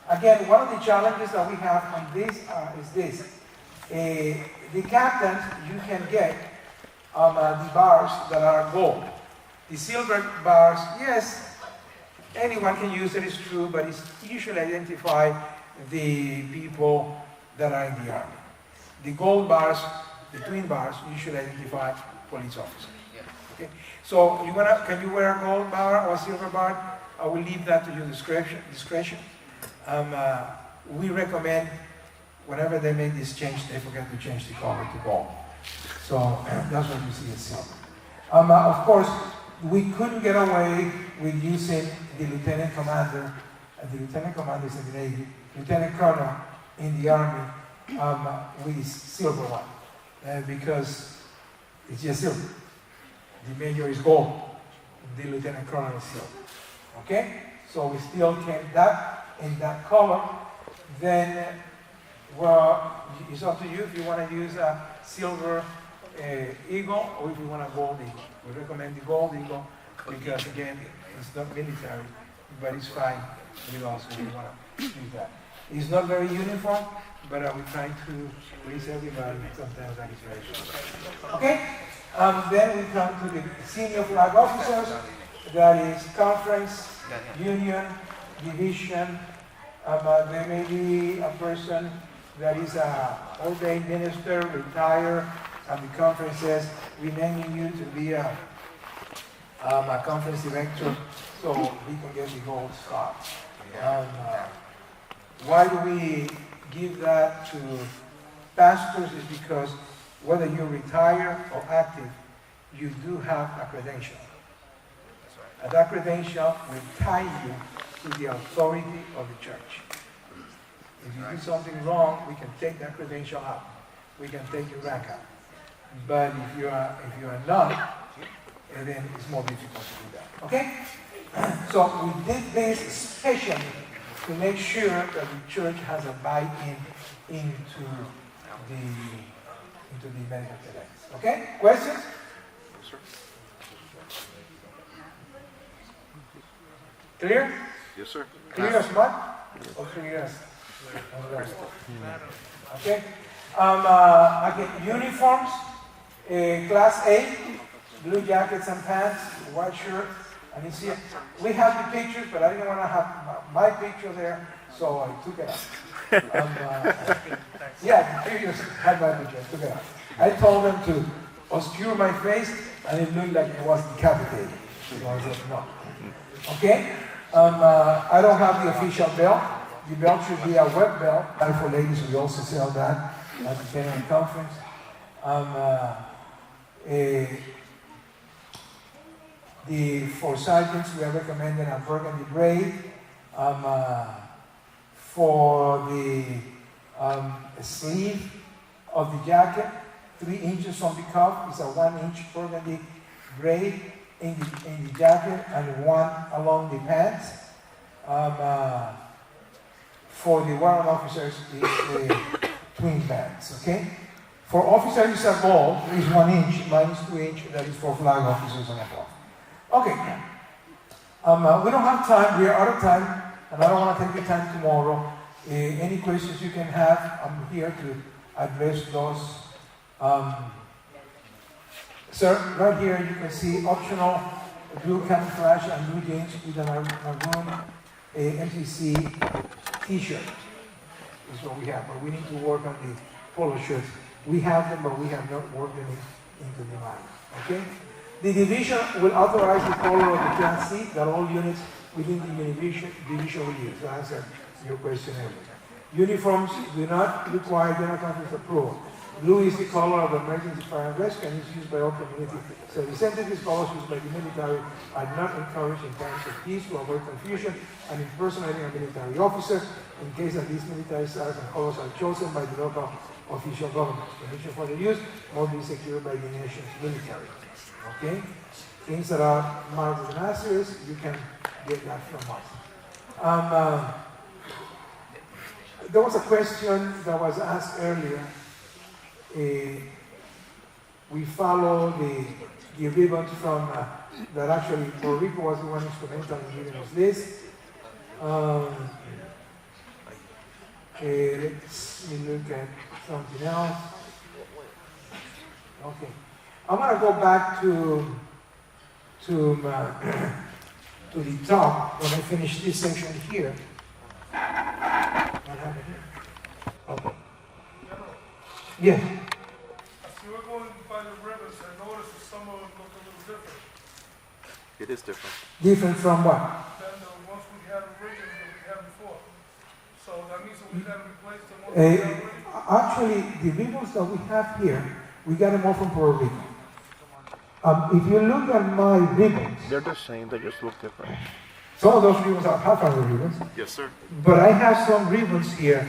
Again, one of the challenges that we have on this is this. The captains, you can get the bars that are gold. The silver bars, yes, anyone can use it, it's true, but it's usually identify the people that are in the army. The gold bars, the twin bars, usually identify police officers. Okay? So can you wear a gold bar or a silver bar? I will leave that to your discretion. We recommend whenever they make this change, they forget to change the color to gold. So that's what you see as silver. Of course, we couldn't get away with using the lieutenant commander. The lieutenant commander is in the Navy. Lieutenant colonel in the Army with silver one because it's just silver. The major is gold. The lieutenant colonel is silver. Okay? So we still kept that in that color. Then, well, it's up to you if you want to use a silver eagle or if you want a gold eagle. We recommend the gold eagle because, again, it's not military, but it's fine with us if you want to use that. It's not very uniform, but we're trying to please everybody. Sometimes that is very short. Okay? Then we come to the senior flag officers. That is conference, union, division. There may be a person that is an ordained minister, retired, and the conference says, we're naming you to be a conference director, so he can get the gold star. Why do we give that to pastors? Is because whether you're retired or active, you do have a credential. And that credential will tie you to the authority of the church. If you do something wrong, we can take that credential out. We can take your rank out. But if you are not, then it's more difficult to do that. Okay? So we did this especially to make sure that the church has a buy-in into the medical cadets. Okay? Questions? Clear? Yes, sir. Clear as mud? Or clear as? Okay. Okay. Uniforms. Class A, blue jackets and pants, white shirt. And you see, we have the pictures, but I didn't want to have my picture there, so I took it out. Yeah, the pictures had my picture. I took it out. I told them to obscure my face, and it looked like it was decapitated. So I said, no. Okay? I don't have the official belt. The belt should be a web belt. And for ladies, we also sell that at the Cadet conference. For sergeants, we are recommending a burgundy braid. For the sleeve of the jacket, 3 inches from the cuff is a 1-inch burgundy braid in the jacket and 1 along the pants. For the warrant officers, is the twin bands, okay? For officers, it's a ball, there is 1 inch, minus 2 inch, that is for flag officers and above. Okay. We don't have time, we are out of time, and I don't want to take your time tomorrow. Any questions you can have, I'm here to address those. Sir, right here you can see optional blue camouflage and blue jeans with a maroon MCC t-shirt. Is what we have, but we need to work on the polo shirts. We have them, but we have not worked them into the line. Okay? The division will authorize the color of the Class C that all units within the division will use. To answer your question earlier. Uniforms do not require general conference approval. Blue is the color of emergency fire and rescue and is used by all community service entities. Colors used by the military are not encouraged in times of peace to avoid confusion and impersonating a military officer in case that these military stars and colors are chosen by the local official government. Permission for the use must be secured by the nation's military. Okay? Things that are marked with an asterisk, you can get that from us. There was a question that was asked earlier. We follow the ribbons from that actually Puerto Rico was the one instrumental in giving us this. Let's look at something else. Okay, I'm gonna go back to the top when I finish this section here. What happened here? Okay. Yeah. As you were going by the ribbons, I noticed that some of them look a little different It is different. Different from what? than the ones we had originally that we had before. So that means that we got to replace the ones we had already? Actually, the ribbons that we have here, we got them all from Puerto Rico. If you look at my ribbons, They're the same, they just look different. some of those ribbons are Pathfinder ribbons, Yes, sir. but I have some ribbons here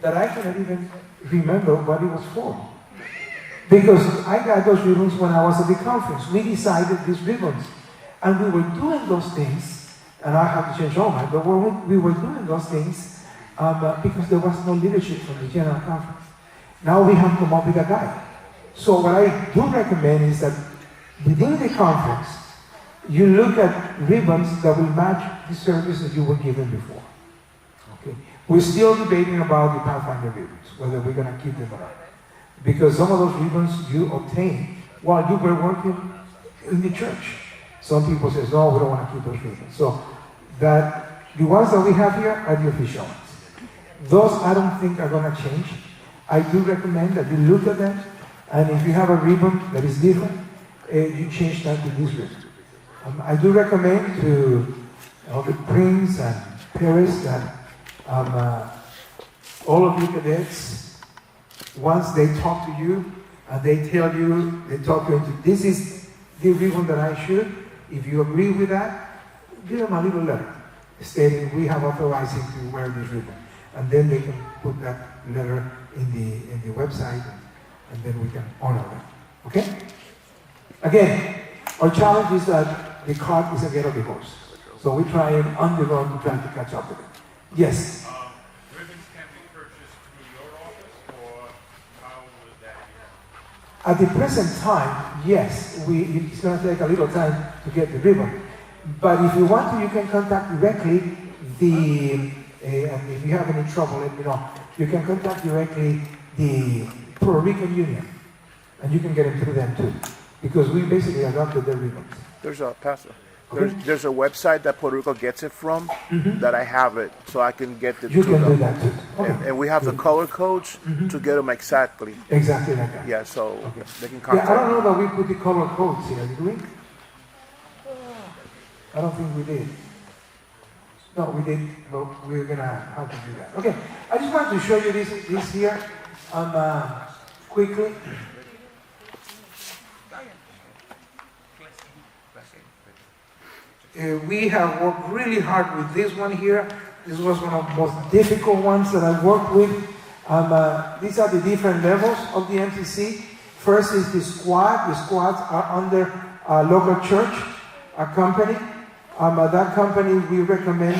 that I cannot even remember what it was for. Because I got those ribbons when I was at the conference. We decided these ribbons. And we were doing those things, and I have to change all mine, but we were doing those things because there was no leadership from the general conference. Now we have come up with a guide. So what I do recommend is that within the conference, you look at ribbons that will match the service that you were given before. Okay. We're still debating about the Pathfinder ribbons, whether we're going to keep them or not. Because some of those ribbons you obtain while you were working in the church. Some people say, no, we don't want to keep those ribbons. So that the ones that we have here are the official ones. Those I don't think are going to change. I do recommend that you look at them, and if you have a ribbon that is different, you change that to this ribbon. I do recommend to all the Prince and Paris that all of you cadets, once they talk to you and they tell you, they talk to you, this is the ribbon that I should. If you agree with that, give them a little letter stating we have authorized him to wear this ribbon. And then they can put that letter in the website, and then we can honor them. Okay? Again, our challenge is that the cart is ahead of the horse. So we try and on the road to try to catch up with it. Yes? Ribbons can be purchased through your office, or how would that be? At the present time, yes, it's going to take a little time to get the ribbon. But if you want to, you can contact directly and if you have any trouble, let me know. You can contact directly the Puerto Rican Union, and you can get it through them too. Because we basically adopted their ribbons. There's a pastor. Okay. There's a website that Puerto Rico gets it from that I have it, so I can get it You to can do them. that too. Okay. And we have the color codes to get them exactly. Exactly like that. Yeah, so they can Yeah, contact. I don't know that we put the color codes here, did we? I don't think we did. No, we did, but we're gonna have to do that. Okay, I just wanted to show you this here quickly. We have worked really hard with this one here. This was one of the most difficult ones that I worked with. These are the different levels of the MCC. First is the squad. The squads are under a local church, a company. That company, we recommend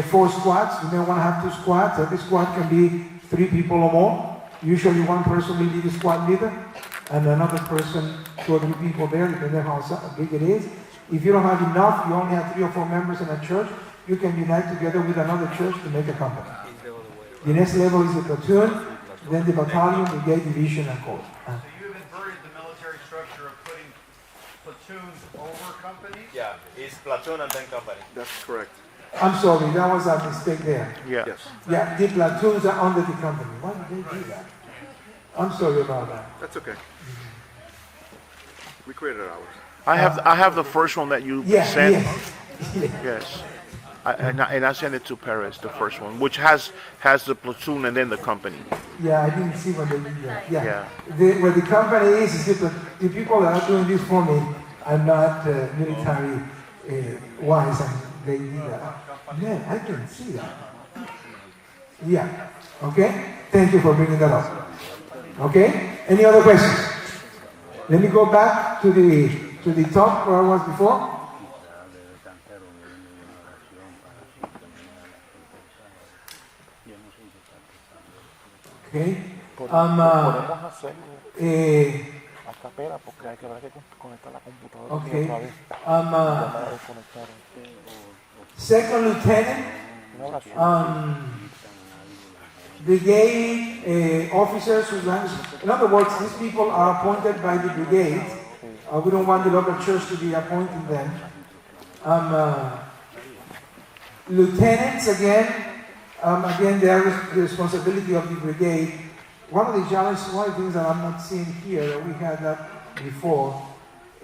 4 squads. You may want to have 2 squads. Every squad can be 3 people or more. Usually one person will be the squad leader, and another person, 2 or 3 people there, depending on how big it is. If you don't have enough, you only have 3 or 4 members in a church, you can unite together with another church to make a company. The next level is the platoon, then the battalion, brigade, division, and corps. So you've inverted the military structure of putting platoons over companies? Yeah, it's platoon and then company. That's correct. I'm sorry, that was a mistake there. Yeah. Yes. Yeah, the platoons are under the company. Why did they do that? I'm sorry about that. That's okay. We created ours. I have the first one that you Yeah, sent. yes. Yes. And I sent it to Paris, the first one, which has the platoon and then the company. Yeah, I didn't see when they did that. Yeah. Yeah. Where the company is the people that are doing this for me are not military wise, and they did that. Man, I didn't see that. Yeah. Okay? Thank you for bringing that up. Okay? Any other questions? Let me go back to the top where I was before. Okay. esta pera porque hay que ver que conectar la computadora Okay. otra vez. Um, Ya me la desconectaron. Second lieutenant, Un abrazo. brigade officers who ranks. In other words, these people are appointed by the brigade. We don't want the local church to be appointing them. Lieutenants again, they are the responsibility of the brigade. One of the challenges, one of the things that I'm not seeing here, that we had that before,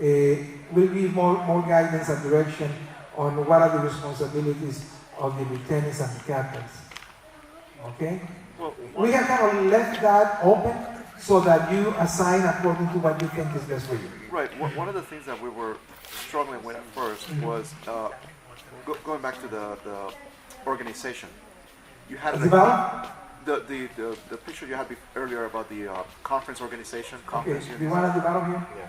will be more guidance and direction on what are the responsibilities of the lieutenants and the captains. Okay? Well, We have kind of left that open so that you assign according to what you think is best for you. right. One of the things that we were struggling with at first was going back to the organization. You had Is it valid? the picture you had earlier about the conference organization. Okay, Conference do you want to develop here? Yeah.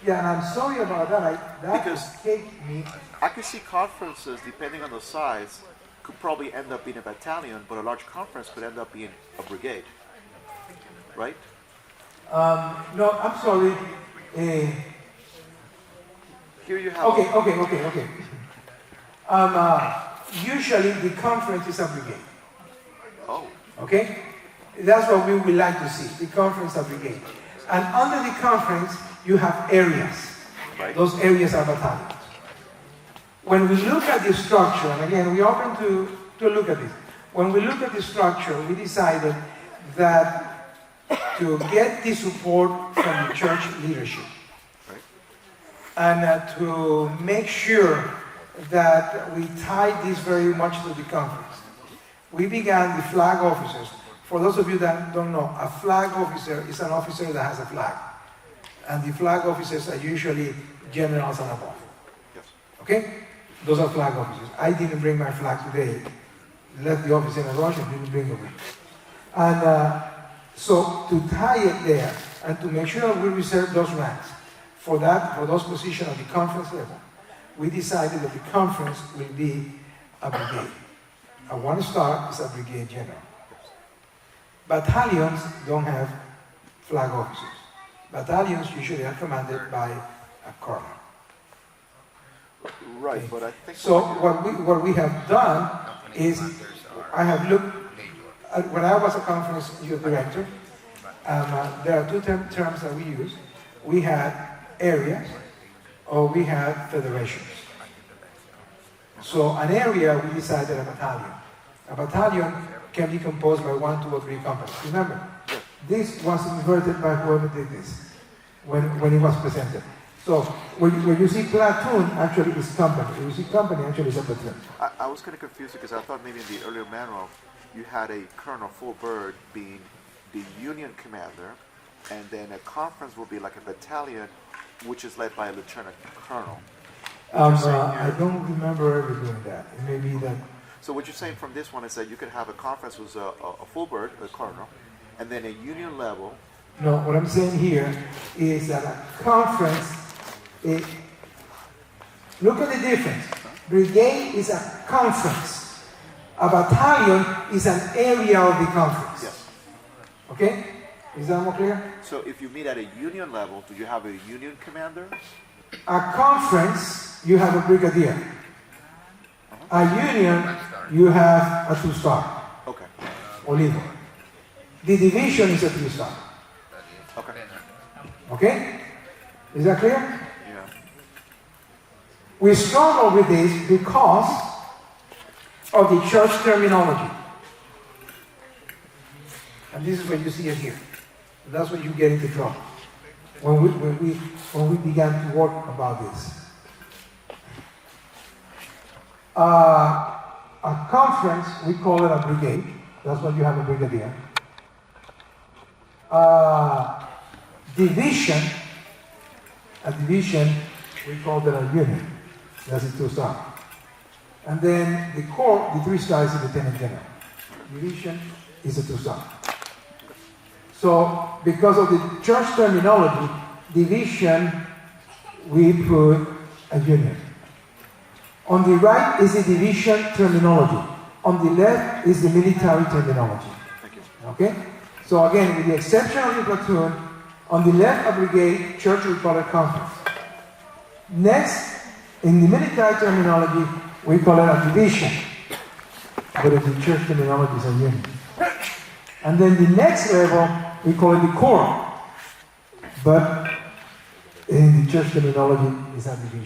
Yeah, and I'm sorry about that. That Because- escaped me. I could see conferences, depending on the size, could probably end up being a battalion, but a large conference could end up being a brigade. Right? No, I'm sorry. Here you have. Okay. Usually the conference is a brigade. Oh, Okay? That's what we would like to see, the conference of brigade. And under the conference, you have areas. right. Those areas are battalions. When we look at the structure, and again, we're open to look at this. When we look at the structure, we decided that to get the support from the church leadership, Right. and to make sure that we tie this very much to the conference, we began the flag officers. For those of you that don't know, a flag officer is an officer that has a flag. And the flag officers are usually generals and above. Yes. Okay? Those are flag officers. I didn't bring my flag today. Left the office in a rush and didn't bring it with me. And so to tie it there and to make sure that we reserve those ranks for those positions at the conference level, we decided that the conference will be a brigade. A one-star is a brigade general. Battalions don't have flag officers. Battalions usually are commanded by a colonel. Right, but I think. So what we have done is, I have looked at, when I was a conference youth director, there are two terms that we use. We had areas, or we had federations. So an area, we decided a battalion. A battalion can be composed by 1, 2, or 3 companies. Remember, this was inverted by whoever did this when it was presented. So when you see platoon, actually is company. When you see company, actually is a platoon. I was kind of confused because I thought maybe in the earlier manual you had a colonel full bird being the Union commander, and then a conference will be like a battalion, which is led by a lieutenant colonel. I don't remember ever doing that. It may be that. So what you're saying from this one is that you could have a conference with a full bird, a colonel, and then a Union level. No, what I'm saying here is that a conference, look at the difference. Brigade is a conference. A battalion is an area of the conference. Yes. Okay? Is that more clear? So if you meet at a Union level, do you have a Union commander? A conference, you have a brigadier. A union, you have a 2-star. Okay. Or leader. The division is a 3-star. Okay. Okay? Is that clear? Yeah. We struggle with this because of the church terminology. And this is what you see it here. That's when you get into trouble. When we began to work about this. A conference, we call it a brigade. That's what you have a brigadier. A division, we call it a unit. That's a 2-star. And then the Corp, the 3-star is a lieutenant general. Division is a 2-star. So, because of the church terminology, division, we put a unit. On the right is the division terminology. On the left is the military terminology. Thank you. Okay? So again, with the exception of the platoon, On the left, a brigade, church we call it conference. Next, in the military terminology, we call it a division. But in the church terminology, it's a unit. And then the next level, we call it the Corp. But in the church terminology, it's a division.